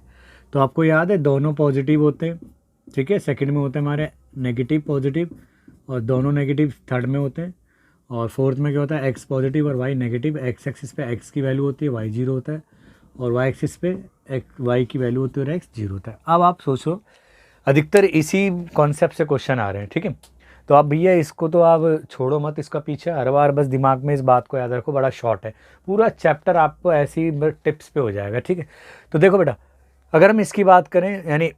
तो आपको याद है दोनों पॉजिटिव होते हैं। ठीक है, सेकंड में होते हैं हमारे नेगेटिव पॉजिटिव, और दोनों नेगेटिव थर्ड में होते हैं, और फोर्थ में क्या होता है एक्स पॉजिटिव और वाई नेगेटिव। एक्स एक्सिस पे एक्स की वैल्यू होती है, वाई जीरो होता है, और वाई एक्सिस पे वाई की वैल्यू होती है और एक्स जीरो होता है। अब आप सोचो अधिकतर इसी कॉन्सेप्ट से क्वेश्चन आ रहे हैं। ठीक है, तो आप भैया इसको तो आप छोड़ो मत, इसका पीछे हर बार बस दिमाग में इस बात को याद रखो, बड़ा शॉर्ट है, पूरा चैप्टर आपको ऐसी टिप्स पे हो जाएगा। ठीक है, तो देखो बेटा अगर हम इसकी बात करें, यानी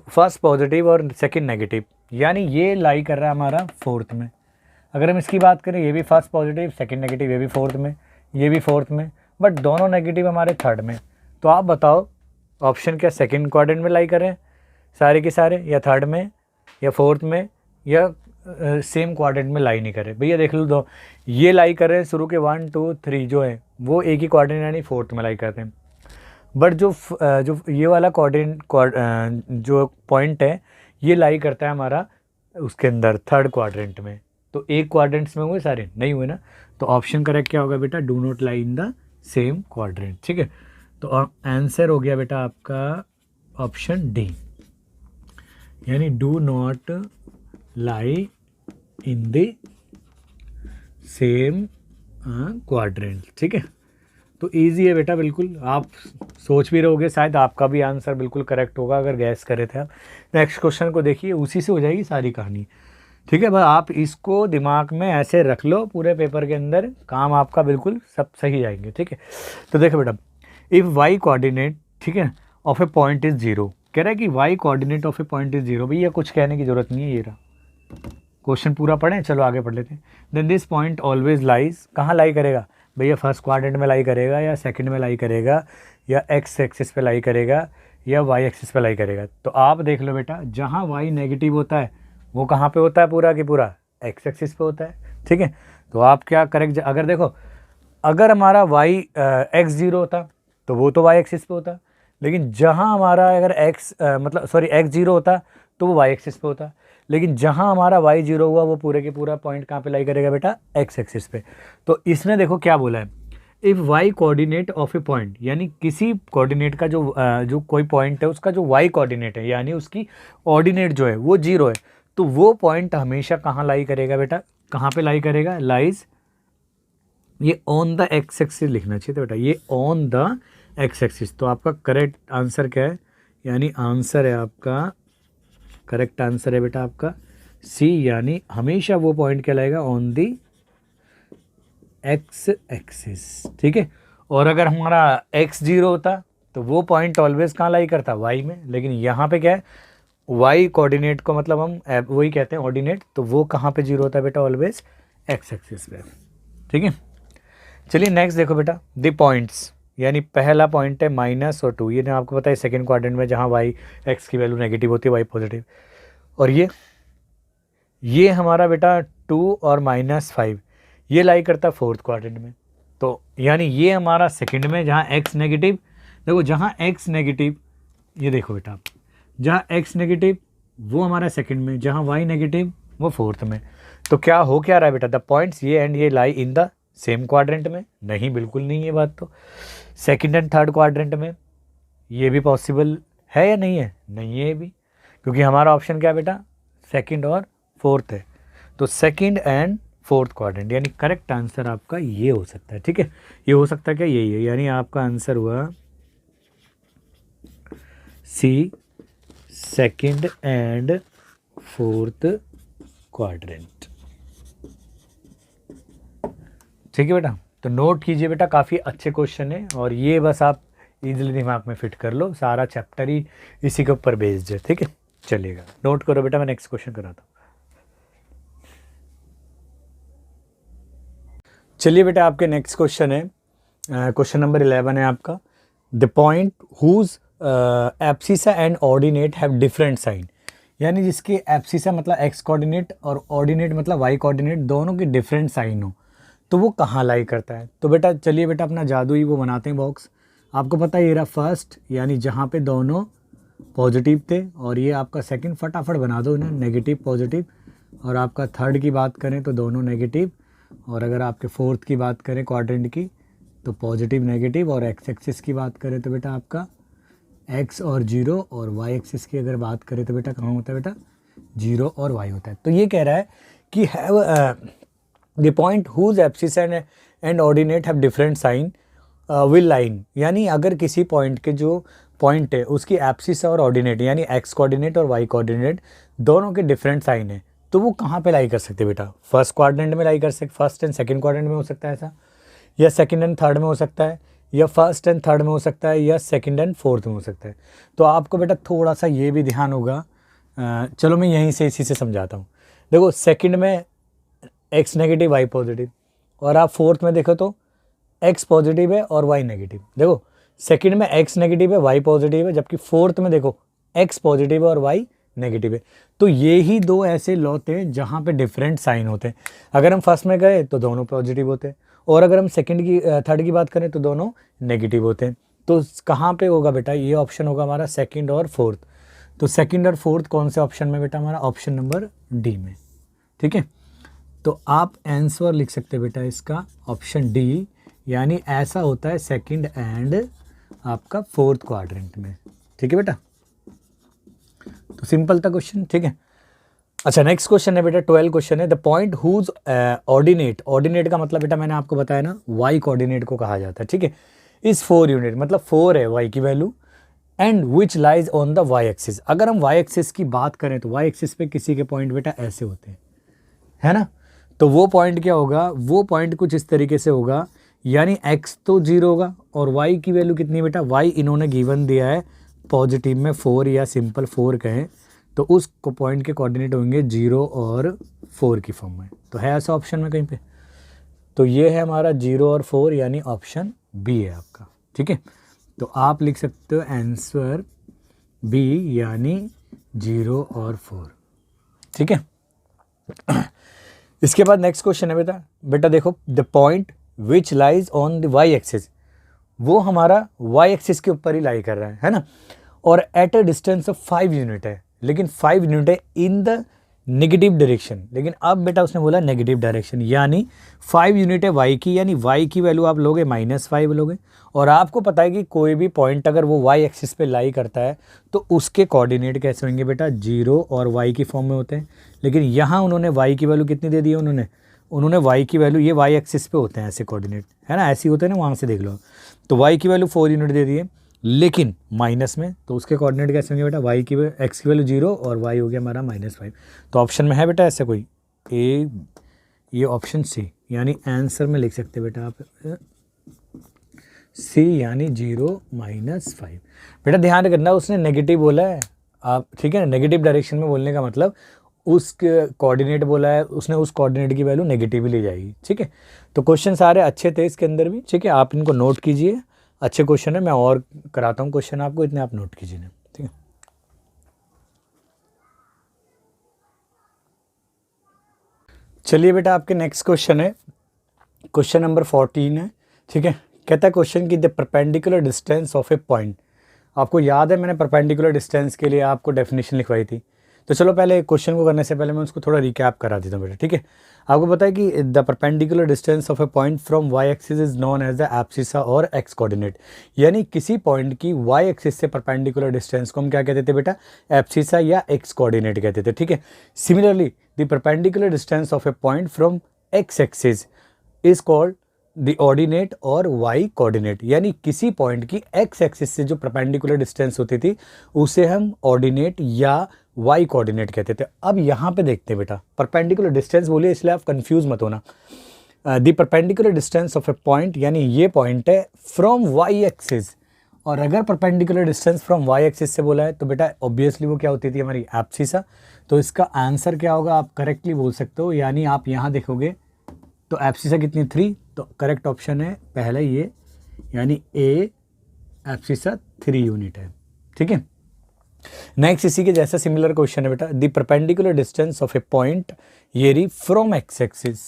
फर्स्ट पॉजिटिव और सेकंड नेगेटिव, यानी ये लाई कर रहा है हमारा फोर्थ में। अगर हम इसकी बात करें, ये भी फर्स्ट पॉजिटिव सेकंड नेगेटिव, ये भी फोर्थ में, ये भी फोर्थ में, बट दोनों नेगेटिव हमारे थर्ड में। तो आप बताओ ऑप्शन क्या सेकंड क्वाड्रेंट में लाई करें सारे के सारे, या थर्ड में, या फोर्थ में, या सेम क्वाड्रेंट में लाई नहीं करे। भैया देख लो, दो ये लाई कर रहे हैं शुरू के 1 2 3 जो है वो एक ही क्वाड्रेंट यानी फोर्थ में लाई करते हैं, बट जो ये वाला जो पॉइंट है ये लाई करता है हमारा उसके अंदर थर्ड क्वाड्रेंट में। तो एक क्वाड्रेंट्स में हुए सारे नहीं हुए ना, तो ऑप्शन करेक्ट क्या होगा बेटा, do not lie in the same quadrant. ठीक है, तो आंसर हो गया बेटा आपका ऑप्शन डी, यानी do not lie in the same quadrant. ठीक है, तो इजी है बेटा, बिल्कुल आप सोच भी रहोगे शायद आपका भी आंसर बिल्कुल करेक्ट होगा अगर गैस करे थे आप। नेक्स्ट क्वेश्चन को देखिए, उसी से हो जाएगी सारी कहानी। ठीक है, बस आप इसको दिमाग में ऐसे रख लो, पूरे पेपर के अंदर काम आपका बिल्कुल सब सही जाएंगे। ठीक है, तो देखो बेटा इफ़ वाई कोऑर्डिनेट, ठीक है, of a point is zero, कह रहा है कि y coordinate of a point is zero. भैया कुछ कहने की जरूरत नहीं है, ये रहा क्वेश्चन पूरा पढ़ें, चलो आगे पढ़ लेते हैं। Then this point always lies, कहाँ लाई करेगा भैया, फर्स्ट क्वाड्रेंट में लाई करेगा, या सेकंड में लाई करेगा, या एक्स एक्सिस पे लाई करेगा, या वाई एक्सिस पे लाई करेगा। तो आप देख लो बेटा, जहाँ वाई नेगेटिव होता है वो कहाँ पे होता है, पूरा की पूरा एक्स एक्सिस पे होता है। ठीक है, तो आप क्या करेक्ट, अगर देखो अगर हमारा वाई एक्स जीरो होता तो वो तो वाई एक्सिस पे होता, लेकिन जहाँ हमारा अगर एक्स जीरो होता तो वो वाई एक्सिस पे होता, लेकिन जहाँ हमारा वाई जीरो हुआ वो पूरे के पूरा पॉइंट कहाँ पे लाई करेगा बेटा, एक्स एक्सिस पे। तो इसने देखो क्या बोला है, if y coordinate of a point, यानी किसी कोऑर्डिनेट का जो कोई पॉइंट है उसका जो वाई कोऑर्डिनेट है यानी उसकी ऑर्डिनेट जो है वो जीरो है, तो वो पॉइंट हमेशा कहाँ लाई करेगा बेटा, कहाँ पे लाई करेगा, लाइज, ये ऑन द एक्स एक्सिस लिखना चाहिए था बेटा, ये ऑन द एक्स एक्सिस। तो आपका करेक्ट आंसर क्या है, यानी आंसर है आपका, करेक्ट आंसर है बेटा आपका सी, यानी हमेशा वो पॉइंट कहलाएगा ऑन दी एक्स एक्सिस, ठीक है। और अगर हमारा एक्स 0 होता तो वो पॉइंट ऑलवेज कहाँ लाई करता, वाई में, लेकिन यहाँ पे क्या है, वाई कोऑर्डिनेट को मतलब हम वही कहते हैं ऑर्डिनेट, तो वो कहाँ पे 0 होता है बेटा, ऑलवेज एक्स एक्सिस पे, ठीक है। चलिए नेक्स्ट देखो बेटा, द पॉइंट्स, यानी पहला पॉइंट है माइनस और 2, ये ना आपको पता है सेकंड क्वाड्रेंट में जहाँ वाई एक्स की वैल्यू नेगेटिव होती है, वाई पॉजिटिव, और ये हमारा बेटा 2 और -5 ये लाई करता है फोर्थ क्वाड्रेंट में। तो यानी ये हमारा सेकंड में जहाँ एक्स नेगेटिव, देखो जहाँ एक्स नेगेटिव, ये देखो बेटा आप, जहाँ एक्स नेगेटिव वो हमारा सेकंड में, जहाँ वाई नेगेटिव वो फोर्थ में। तो क्या हो क्या रहा है बेटा, द पॉइंट्स ये एंड ये लाई इन द सेम क्वाड्रेंट में, नहीं बिल्कुल नहीं है बात। तो सेकंड एंड थर्ड क्वाड्रेंट में ये भी पॉसिबल है या नहीं है, नहीं है भी, क्योंकि हमारा ऑप्शन क्या है बेटा, सेकंड और फोर्थ है। तो सेकंड एंड फोर्थ क्वाड्रेंट, यानी करेक्ट आंसर आपका ये हो सकता है, ठीक है। ये हो सकता है क्या, यही है, यानी आपका आंसर हुआ सी, सेकंड एंड फोर्थ क्वाड्रेंट, ठीक है बेटा। तो नोट कीजिए बेटा, काफ़ी अच्छे क्वेश्चन है, और ये बस आप इजीली दिमाग में फिट कर लो, सारा चैप्टर ही इसी के ऊपर बेस्ड है, ठीक है। चलिएगा नोट करो बेटा, मैं नेक्स्ट क्वेश्चन कराता हूँ। चलिए बेटा, आपके नेक्स्ट क्वेश्चन है, क्वेश्चन नंबर 11 है आपका, the point whose abscissa and ordinate have different sign, यानी जिसके एब्सिसा मतलब एक्स कोऑर्डिनेट और ऑर्डिनेट मतलब वाई कोऑर्डिनेट, दोनों के डिफरेंट साइन हो, तो वो कहाँ लाई करता है। तो बेटा चलिए बेटा, अपना जादू ही वो बनाते हैं बॉक्स। आपको पता है ये रहा फर्स्ट, यानी जहाँ पे दोनों पॉजिटिव थे, और ये आपका सेकंड, फटाफट बना दो इन्हें, नेगेटिव पॉजिटिव, और आपका थर्ड की बात करें तो दोनों नेगेटिव, और अगर आपके फोर्थ की बात करें क्वाड्रेंट की तो पॉजिटिव नेगेटिव, और एक्स एक्सिस की बात करें तो बेटा आपका एक्स और 0, और वाई एक्सिस की अगर बात करें तो बेटा कहाँ होता है बेटा, 0 और वाई होता है। तो ये कह रहा है कि have the point whose abscissa and ordinate have different sign will line, यानी अगर किसी पॉइंट के जो पॉइंट है उसकी एब्सिस और ऑर्डिनेट, यानी एक्स कोऑर्डिनेट और वाई कोऑर्डिनेट दोनों के डिफरेंट साइन है, तो वो कहाँ पे लाई कर सकते बेटा, फर्स्ट क्वाड्रेंट में लाई कर सकते, फर्स्ट एंड सेकंड क्वाड्रेंट में हो सकता है ऐसा, या सेकंड एंड थर्ड में हो सकता है, या फर्स्ट एंड थर्ड में हो सकता है, या सेकंड एंड फोर्थ में हो सकता है। तो आपको बेटा थोड़ा सा ये भी ध्यान होगा, चलो मैं यहीं से इसी से समझाता हूँ। देखो सेकंड में एक्स नेगेटिव वाई पॉजिटिव, और आप फोर्थ में देखो तो एक्स पॉजिटिव है और वाई नेगेटिव। देखो सेकंड में एक्स नेगेटिव है वाई पॉजिटिव है, जबकि फोर्थ में देखो एक्स पॉजिटिव है और वाई नेगेटिव है। तो ये ही दो ऐसे लॉ थे जहाँ पे डिफरेंट साइन होते हैं। अगर हम फर्स्ट में गए तो दोनों पॉजिटिव होते हैं, और अगर हम सेकंड की थर्ड की बात करें तो दोनों नेगेटिव होते हैं। तो कहाँ पे होगा बेटा, ये ऑप्शन होगा हमारा सेकंड और फोर्थ। तो सेकंड और फोर्थ कौन से ऑप्शन में बेटा, हमारा ऑप्शन नंबर डी में, ठीक है। तो आप आंसर लिख सकते हैं बेटा इसका ऑप्शन डी, यानी ऐसा होता है सेकंड एंड आपका फोर्थ क्वाड्रेंट में, ठीक है बेटा। तो सिंपल था क्वेश्चन, ठीक है। अच्छा नेक्स्ट क्वेश्चन है बेटा 12 क्वेश्चन है, the point whose ordinate, ordinate का मतलब बेटा मैंने आपको बताया ना वाई कोऑर्डिनेट को कहा जाता है, ठीक है। इस 4 यूनिट मतलब 4 है वाई की value, and which lies on the y axis. अगर हम वाई एक्सिस की बात करें तो वाई एक्सिस पे किसी के पॉइंट बेटा ऐसे होते हैं, है ना। तो वो पॉइंट क्या होगा, वो पॉइंट कुछ इस तरीके से होगा, यानी x तो 0 होगा, और y की वैल्यू कितनी बेटा, y इन्होंने गिवन दिया है पॉजिटिव में 4 या सिंपल 4 कहें, तो उस पॉइंट के कोऑर्डिनेट होंगे 0 और 4 की फॉर्म में। तो है ऐसा ऑप्शन में कहीं पे, तो ये है हमारा 0 और 4, यानी ऑप्शन बी है आपका, ठीक है। तो आप लिख सकते हो आंसर बी, यानी 0 और 4, ठीक है। इसके बाद नेक्स्ट क्वेश्चन है बेटा देखो, the point which lies on the y axis, वो हमारा वाई एक्सिस के ऊपर ही लाई कर रहा है ना, और at a distance of 5 unit है, लेकिन 5 यूनिट है इन द नेगेटिव डायरेक्शन। लेकिन अब बेटा उसने बोला नेगेटिव डायरेक्शन, यानी 5 यूनिट है वाई की, यानी वाई की वैल्यू आप लोगे -5 लोगे, और आपको पता है कि कोई भी पॉइंट अगर वो वाई एक्सिस पे लाई करता है तो उसके कोऑर्डिनेट कैसे होंगे बेटा, 0 और वाई की फॉर्म में होते हैं। लेकिन यहाँ उन्होंने वाई की वैल्यू कितनी दे दी है, उन्होंने वाई की वैल्यू, ये वाई एक्सिस पे होते हैं ऐसे कोऑर्डिनेट, है ना, ऐसे ही होते हैं ना, वहाँ से देख लो। तो वाई की वैल्यू 4 यूनिट दे दी है, लेकिन माइनस में, तो उसके कोऑर्डिनेट कैसे होंगे बेटा, वाई की एक्स की वैल्यू 0 और वाई हो गया हमारा -5। तो ऑप्शन में है बेटा ऐसे कोई ए, ये ऑप्शन सी, यानी आंसर में लिख सकते बेटा आप सी, यानी 0 -5। बेटा ध्यान रखना उसने नेगेटिव बोला है आप, ठीक है ना, नेगेटिव डायरेक्शन में बोलने का मतलब उस कोऑर्डिनेट बोला है उसने, उस कोऑर्डिनेट की वैल्यू नेगेटिव ही ली जाएगी, ठीक है। तो क्वेश्चन सारे अच्छे थे इसके अंदर भी, ठीक है, आप इनको नोट कीजिए, अच्छे क्वेश्चन है, मैं और कराता हूँ क्वेश्चन आपको, इतने आप नोट कीजिए, ठीक है। चलिए बेटा आपके नेक्स्ट क्वेश्चन है, क्वेश्चन नंबर 14 है, ठीक है। कहता है क्वेश्चन की the perpendicular distance of a point, आपको याद है मैंने परपेंडिकुलर डिस्टेंस के लिए आपको डेफिनेशन लिखवाई थी, तो चलो पहले क्वेश्चन को करने से पहले मैं उसको थोड़ा रिकैप करा देता हूँ बेटा, ठीक है। आपको पता है कि the perpendicular distance of a point from Y axis is known as the abscissa और एक्स कोऑर्डिनेट, यानी किसी पॉइंट की वाई एक्सिस से परपेंडिकुलर डिस्टेंस को हम क्या कहते थे बेटा, एब्सिसा या एक्स कोऑर्डिनेट कहते थे, ठीक है। Similarly the perpendicular distance of a point from x axis is called the ordinate और वाई कोऑर्डिनेट, यानी किसी पॉइंट की एक्स एक्सिस से जो परपेंडिकुलर डिस्टेंस होती थी उसे हम ऑर्डिनेट या वाई कोऑर्डिनेट कहते थे। अब यहाँ पे देखते हैं बेटा, परपेंडिकुलर डिस्टेंस बोलिए इसलिए आप कंफ्यूज मत होना, the perpendicular distance of a point, यानी ये पॉइंट है फ्रॉम वाई एक्सिस, और अगर perpendicular distance from Y axis से बोला है तो बेटा ऑब्वियसली वो क्या होती थी हमारी एब्सिसा। तो इसका आंसर क्या होगा आप करेक्टली बोल सकते हो, यानी आप यहाँ देखोगे तो एब्सिसा कितनी 3, तो करेक्ट ऑप्शन है पहला ये, यानी ए एब्सिसा 3 यूनिट है, ठीक है। नेक्स्ट इसी के जैसा सिमिलर क्वेश्चन है बेटा, the perpendicular distance of a point ये रही फ्रॉम एक्स एक्सिस,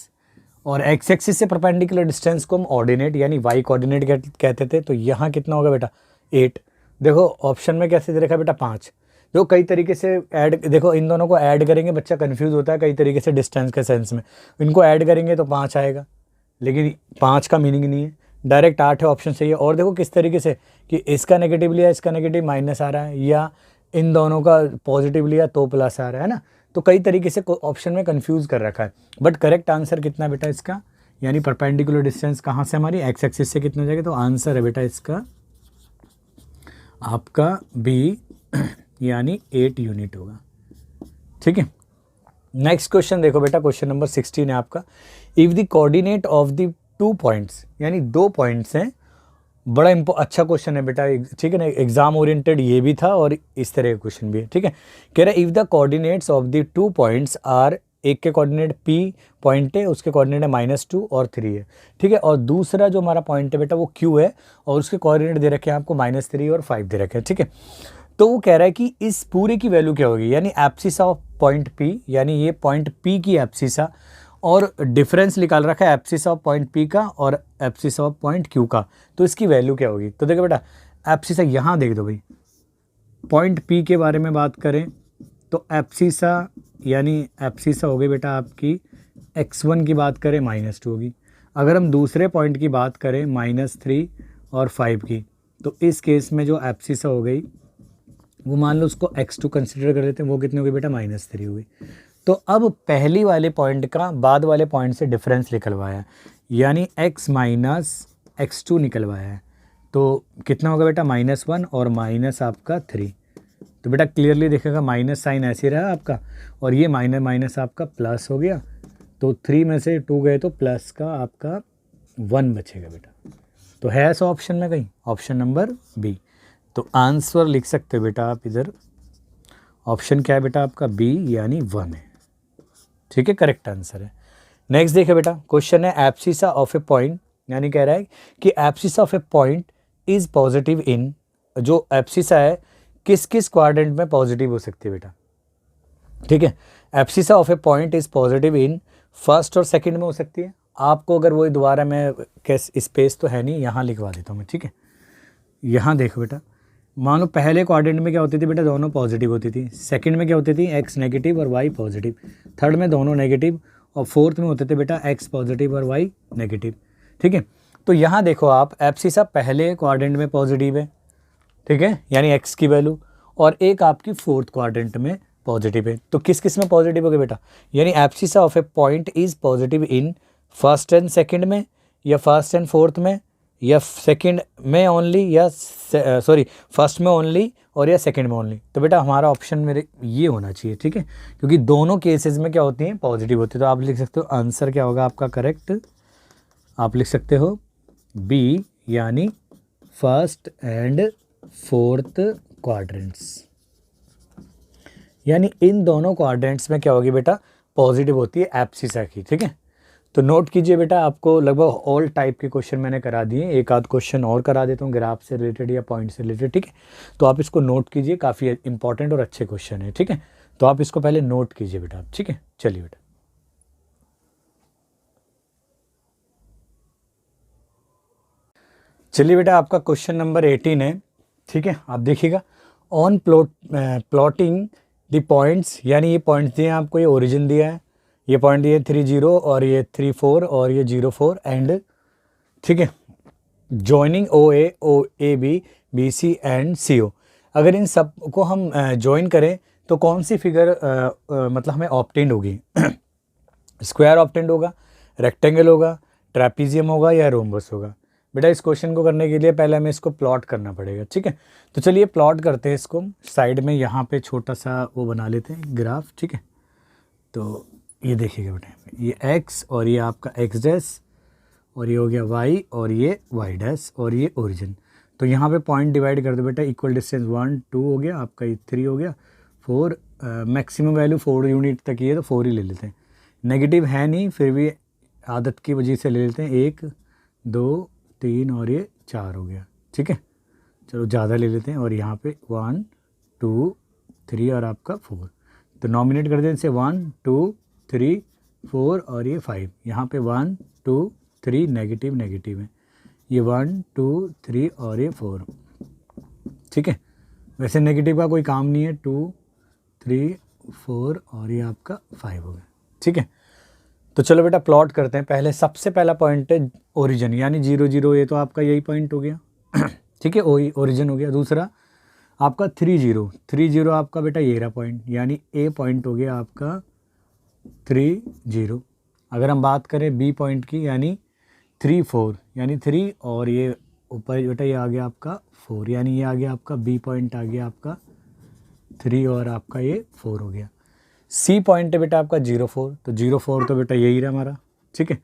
और एक्स एक्सिस से परपेंडिकुलर डिस्टेंस को हम ऑर्डिनेट यानी वाई कोऑर्डिनेट कहते थे, तो यहाँ कितना होगा बेटा 8। देखो ऑप्शन में कैसे दे रखा है बेटा 5, देखो कई तरीके से ऐड, देखो इन दोनों को ऐड करेंगे बच्चा कंफ्यूज होता है कई तरीके से डिस्टेंस के सेंस में, इनको ऐड करेंगे तो 5 आएगा, लेकिन 5 का मीनिंग नहीं है, डायरेक्ट 8 है, ऑप्शन सही है। और देखो किस तरीके से कि इसका नेगेटिव लिया इसका नेगेटिव माइनस आ रहा है, या इन दोनों का पॉजिटिव लिया तो प्लस आ रहा है ना, तो कई तरीके से ऑप्शन में कंफ्यूज कर रखा है, बट करेक्ट आंसर कितना बेटा इसका, यानी परपेंडिकुलर डिस्टेंस कहाँ से हमारी एक्स एक्सिस से कितना हो जाएगा, तो आंसर है बेटा इसका आपका बी, यानी 8 यूनिट होगा, ठीक है। नेक्स्ट क्वेश्चन देखो बेटा, क्वेश्चन नंबर 16 है आपका, if the coordinate of the 2 points, यानी 2 पॉइंट्स हैं, बड़ा अच्छा क्वेश्चन है बेटा, ठीक है ना, एग्जाम ओरिएंटेड ये भी था और इस तरह का क्वेश्चन भी है, ठीक है। कह रहा है if the coordinates of the 2 points are, एक के कोऑर्डिनेट P पॉइंट है उसके कोऑर्डिनेट है -2 और 3 है, ठीक है, और दूसरा जो हमारा पॉइंट है बेटा वो Q है और उसके कोऑर्डिनेट दे रखे हैं आपको -3 और 5 दे रखे हैं, ठीक है। तो वो कह रहा है कि इस पूरे की वैल्यू क्या होगी, यानी एब्सिसा ऑफ पॉइंट P, यानी ये पॉइंट P की एब्सिसा, और डिफरेंस निकाल रखा है एब्सिसा ऑफ पॉइंट P का और एब्सिसा ऑफ पॉइंट Q का, तो इसकी वैल्यू क्या होगी। तो देखो बेटा एब्सिसा यहाँ देख दो भाई, पॉइंट P के बारे में बात करें तो एब्सिसा, यानी एब्सिसा हो गई बेटा आपकी x1 की बात करें -2 होगी, अगर हम दूसरे पॉइंट की बात करें -3 और 5 की, तो इस केस में जो एब्सिसा हो गई वो मान लो उसको x2 कंसिडर कर लेते हैं, वो कितनी होगी बेटा -3 होगी। तो अब पहली वाले पॉइंट का बाद वाले पॉइंट से डिफरेंस निकलवाया, यानी x - x2 निकलवाया है, तो कितना होगा बेटा -1 और माइनस आपका 3, तो बेटा क्लियरली देखेगा माइनस साइन ऐसे रहा आपका, और ये माइनस आपका प्लस हो गया, तो 3 में से 2 गए तो प्लस का आपका 1 बचेगा बेटा, तो है ऐसा ऑप्शन में कहीं, ऑप्शन नंबर बी। तो आंसर लिख सकते हो बेटा आप इधर, ऑप्शन क्या है बेटा आपका बी, यानी 1 है, ठीक है, करेक्ट आंसर है। नेक्स्ट देखिए बेटा, क्वेश्चन है एब्सिसा ऑफ ए पॉइंट, यानी कह रहा है कि abscissa of a point is positive in, जो एब्सिसा है किस किस क्वाड्रेंट में पॉजिटिव हो सकती है बेटा, ठीक है। Abscissa of a point is positive in first और सेकंड में हो सकती है, आपको अगर वही दोबारा मैं स्पेस तो है नहीं, यहाँ लिखवा देता हूँ मैं, ठीक है। यहाँ देखो बेटा, मान लो पहले क्वाड्रेंट में क्या होती थी बेटा, दोनों पॉजिटिव होती थी, सेकंड में क्या होती थी x नेगेटिव और y पॉजिटिव, थर्ड में दोनों नेगेटिव, और फोर्थ में होते थे बेटा x पॉजिटिव और y नेगेटिव, ठीक है। तो यहाँ देखो आप एब्सिसा पहले क्वाड्रेंट में पॉजिटिव है, ठीक है, यानी x की वैल्यू, और एक आपकी फोर्थ क्वाड्रेंट में पॉजिटिव है, तो किस किस में पॉजिटिव हो गया बेटा, यानी abscissa of a point is positive in first and second में, या फर्स्ट एंड फोर्थ में, या सेकंड में ओनली या सॉरी फर्स्ट में ओनली और या सेकंड में ओनली। तो बेटा हमारा ऑप्शन मेरे ये होना चाहिए, ठीक है, क्योंकि दोनों केसेस में क्या होती हैं, पॉजिटिव होती है। तो आप लिख सकते हो आंसर क्या होगा आपका करेक्ट, आप लिख सकते हो बी, यानी फर्स्ट एंड फोर्थ क्वाड्रेंट्स, यानी इन दोनों क्वाड्रेंट्स में क्या होगी बेटा, पॉजिटिव होती है एब्सिसा की, ठीक है। तो नोट कीजिए बेटा, आपको लगभग ऑल टाइप के क्वेश्चन मैंने करा दिए, एक आध क्वेश्चन और करा देता हूँ ग्राफ से रिलेटेड या पॉइंट से रिलेटेड, ठीक है। तो आप इसको नोट कीजिए, काफ़ी इंपॉर्टेंट और अच्छे क्वेश्चन है, ठीक है। तो आप इसको पहले नोट कीजिए बेटा, ठीक है। चलिए बेटा, चलिए बेटा, आपका क्वेश्चन नंबर 18 है, ठीक है। आप देखिएगा, ऑन प्लॉटिंग द पॉइंट्स, यानी ये पॉइंट्स दिए हैं आपको, ये ओरिजिन दिया है, ये पॉइंट दिए 3 0 और ये 3 4 और ये 0 4 एंड, ठीक है, joining O A B B C and C O. अगर इन सब को हम ज्वाइन करें तो कौन सी फिगर मतलब हमें ऑब्टेंड होगी, स्क्वायर ऑब्टेंड होगा, रेक्टेंगल होगा, ट्रेपीजियम होगा या रोम्बस होगा। बेटा इस क्वेश्चन को करने के लिए पहले हमें इसको प्लॉट करना पड़ेगा, ठीक है। तो चलिए प्लॉट करते हैं इसको, साइड में यहाँ पे छोटा सा वो बना लेते हैं ग्राफ, ठीक है। तो ये देखिएगा बेटा, ये x और ये आपका x डैश और ये हो गया y और ये y डैश और ये ओरिजिन। तो यहाँ पे पॉइंट डिवाइड कर दो बेटा, इक्वल डिस्टेंस 1 2 हो गया आपका, ये 3 हो गया, 4 मैक्सिमम वैल्यू 4 यूनिट तक ही है तो 4 ही ले लेते हैं। नेगेटिव है नहीं, फिर भी आदत की वजह से ले लेते हैं, 1 2 3 और ये 4 हो गया, ठीक है। चलो ज़्यादा ले लेते हैं, और यहाँ पे 1 2 3 और आपका 4, तो नॉमिनेट कर दें इसे 1 2 3 4 और ये 5, यहाँ पे 1 2 3 नेगेटिव नेगेटिव है, ये 1 2 3 और ये 4, ठीक है। वैसे नेगेटिव का कोई काम नहीं है, 2 3 4 और ये आपका 5 हो गया, ठीक है। तो चलो बेटा प्लॉट करते हैं। पहले सबसे पहला पॉइंट है ओरिजिन, यानी 0 0, ये तो आपका यही पॉइंट हो गया, ठीक है, ओरिजिन हो गया। दूसरा आपका 3 0 आपका बेटा ये रहा पॉइंट, यानी ए पॉइंट हो गया आपका 3 0। अगर हम बात करें बी पॉइंट की, यानी 3 4, यानी 3 और ये ऊपर बेटा ये आ गया आपका 4, यानी ये आ गया आपका बी पॉइंट, आ गया आपका 3 और आपका ये 4 हो गया। सी पॉइंट है बेटा आपका 0 4, तो 0 4 तो बेटा यही रहा हमारा, ठीक है।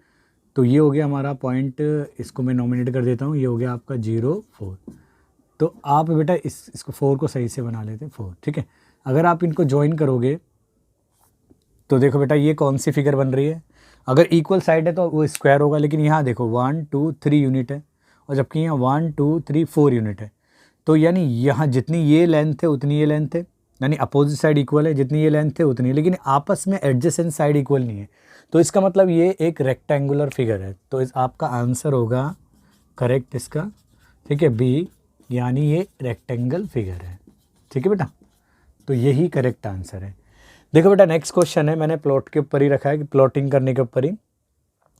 तो ये हो गया हमारा पॉइंट, इसको मैं नॉमिनेट कर देता हूँ, ये हो गया आपका 0 4। तो आप बेटा इसको 4 को सही से बना लेते हैं 4, ठीक है। अगर आप इनको ज्वाइन करोगे तो देखो बेटा ये कौन सी फिगर बन रही है, अगर इक्वल साइड है तो वो स्क्वायर होगा, लेकिन यहाँ देखो 1 2 3 यूनिट है, और जबकि यहाँ 1 2 3 4 यूनिट है। तो यानी यहाँ जितनी ये लेंथ है उतनी ये लेंथ है, यानी अपोजिट साइड इक्वल है, जितनी ये लेंथ है उतनी है, लेकिन आपस में एडजेसेंट साइड इक्वल नहीं है। तो इसका मतलब ये एक रेक्टेंगुलर फिगर है, तो आपका आंसर होगा करेक्ट इसका, ठीक है, बी, यानी ये रेक्टेंगल फिगर है, ठीक है बेटा। तो यही करेक्ट आंसर है। देखो बेटा नेक्स्ट क्वेश्चन है, मैंने प्लॉट के ऊपर ही रखा है कि प्लॉटिंग करने के ऊपर ही।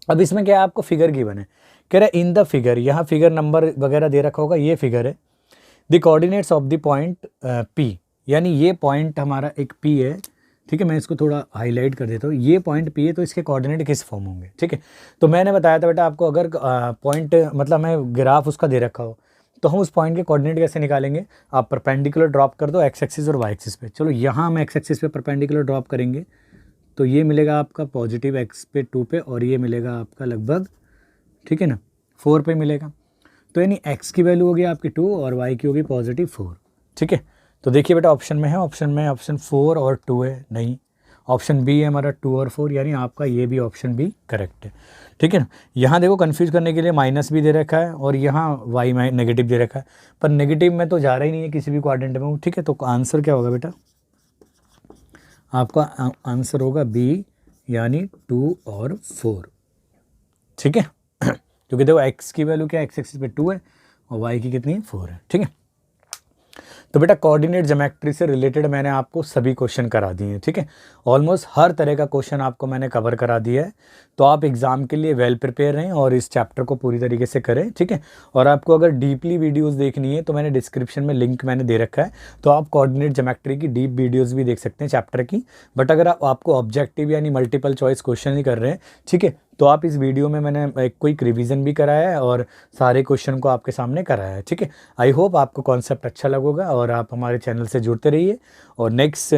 अब इसमें क्या है, आपको फिगर गिवन है, कह रहा है इन द फिगर, यहाँ फिगर नंबर वगैरह दे रखा होगा, ये फिगर है, the coordinates of the point P, यानी ये पॉइंट हमारा एक पी है, ठीक है। मैं इसको थोड़ा हाईलाइट कर देता हूँ, ये पॉइंट पी है, तो इसके कोऑर्डिनेट किस फॉर्म होंगे, ठीक है। तो मैंने बताया था बेटा आपको, अगर पॉइंट मतलब मैं ग्राफ उसका दे रखा हो तो हम उस पॉइंट के कोऑर्डिनेट कैसे निकालेंगे, आप परपेंडिकुलर ड्रॉप कर दो एक्स एक्सिस और वाई एक्सिस पे। चलो यहाँ हम एक्स एक्सिस पे परपेंडिकुलर ड्रॉप करेंगे, तो ये मिलेगा आपका पॉजिटिव एक्स पे 2 पे, और ये मिलेगा आपका लगभग, ठीक है ना, 4 पे मिलेगा। तो यानी एक्स की वैल्यू होगी आपकी 2 और वाई की होगी पॉजिटिव 4, ठीक है। तो देखिए बेटा ऑप्शन में है, ऑप्शन 4 और 2 है, नहीं, ऑप्शन बी है हमारा 2 और 4, यानी आपका ये भी ऑप्शन बी करेक्ट है, ठीक है ना। यहाँ देखो कंफ्यूज करने के लिए माइनस भी दे रखा है और यहाँ वाई नेगेटिव दे रखा है, पर नेगेटिव में तो जा रहा ही नहीं है किसी भी क्वाड्रेंट में, ठीक है। तो आंसर क्या होगा बेटा, आपका आंसर होगा बी, यानी 2 और 4, ठीक है। क्योंकि देखो एक्स की वैल्यू क्या है, एक्स एक्सिस पे 2 है और वाई की कितनी है, 4 है, ठीक है। तो बेटा कोऑर्डिनेट ज्योमेट्री से रिलेटेड मैंने आपको सभी क्वेश्चन करा दिए हैं, ठीक है। ऑलमोस्ट हर तरह का क्वेश्चन आपको मैंने कवर करा दिया है, तो आप एग्जाम के लिए वेल प्रिपेयर रहें और इस चैप्टर को पूरी तरीके से करें, ठीक है। और आपको अगर डीपली वीडियोस देखनी है तो मैंने डिस्क्रिप्शन में लिंक मैंने दे रखा है, तो आप कोऑर्डिनेट ज्योमेट्री की डीप वीडियोज़ भी देख सकते हैं चैप्टर की। बट अगर आपको ऑब्जेक्टिव यानी मल्टीपल चॉइस क्वेश्चन ही कर रहे हैं, ठीक है, तो आप इस वीडियो में मैंने एक क्विक रिवीजन भी कराया है और सारे क्वेश्चन को आपके सामने कराया है, ठीक है। आई होप आपको कॉन्सेप्ट अच्छा लगेगा और आप हमारे चैनल से जुड़ते रहिए और नेक्स्ट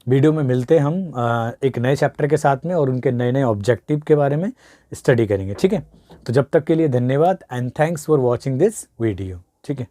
वीडियो में मिलते हैं हम एक नए चैप्टर के साथ में और उनके नए नए ऑब्जेक्टिव के बारे में स्टडी करेंगे, ठीक है। तो जब तक के लिए धन्यवाद and thanks for watching this video, ठीक है।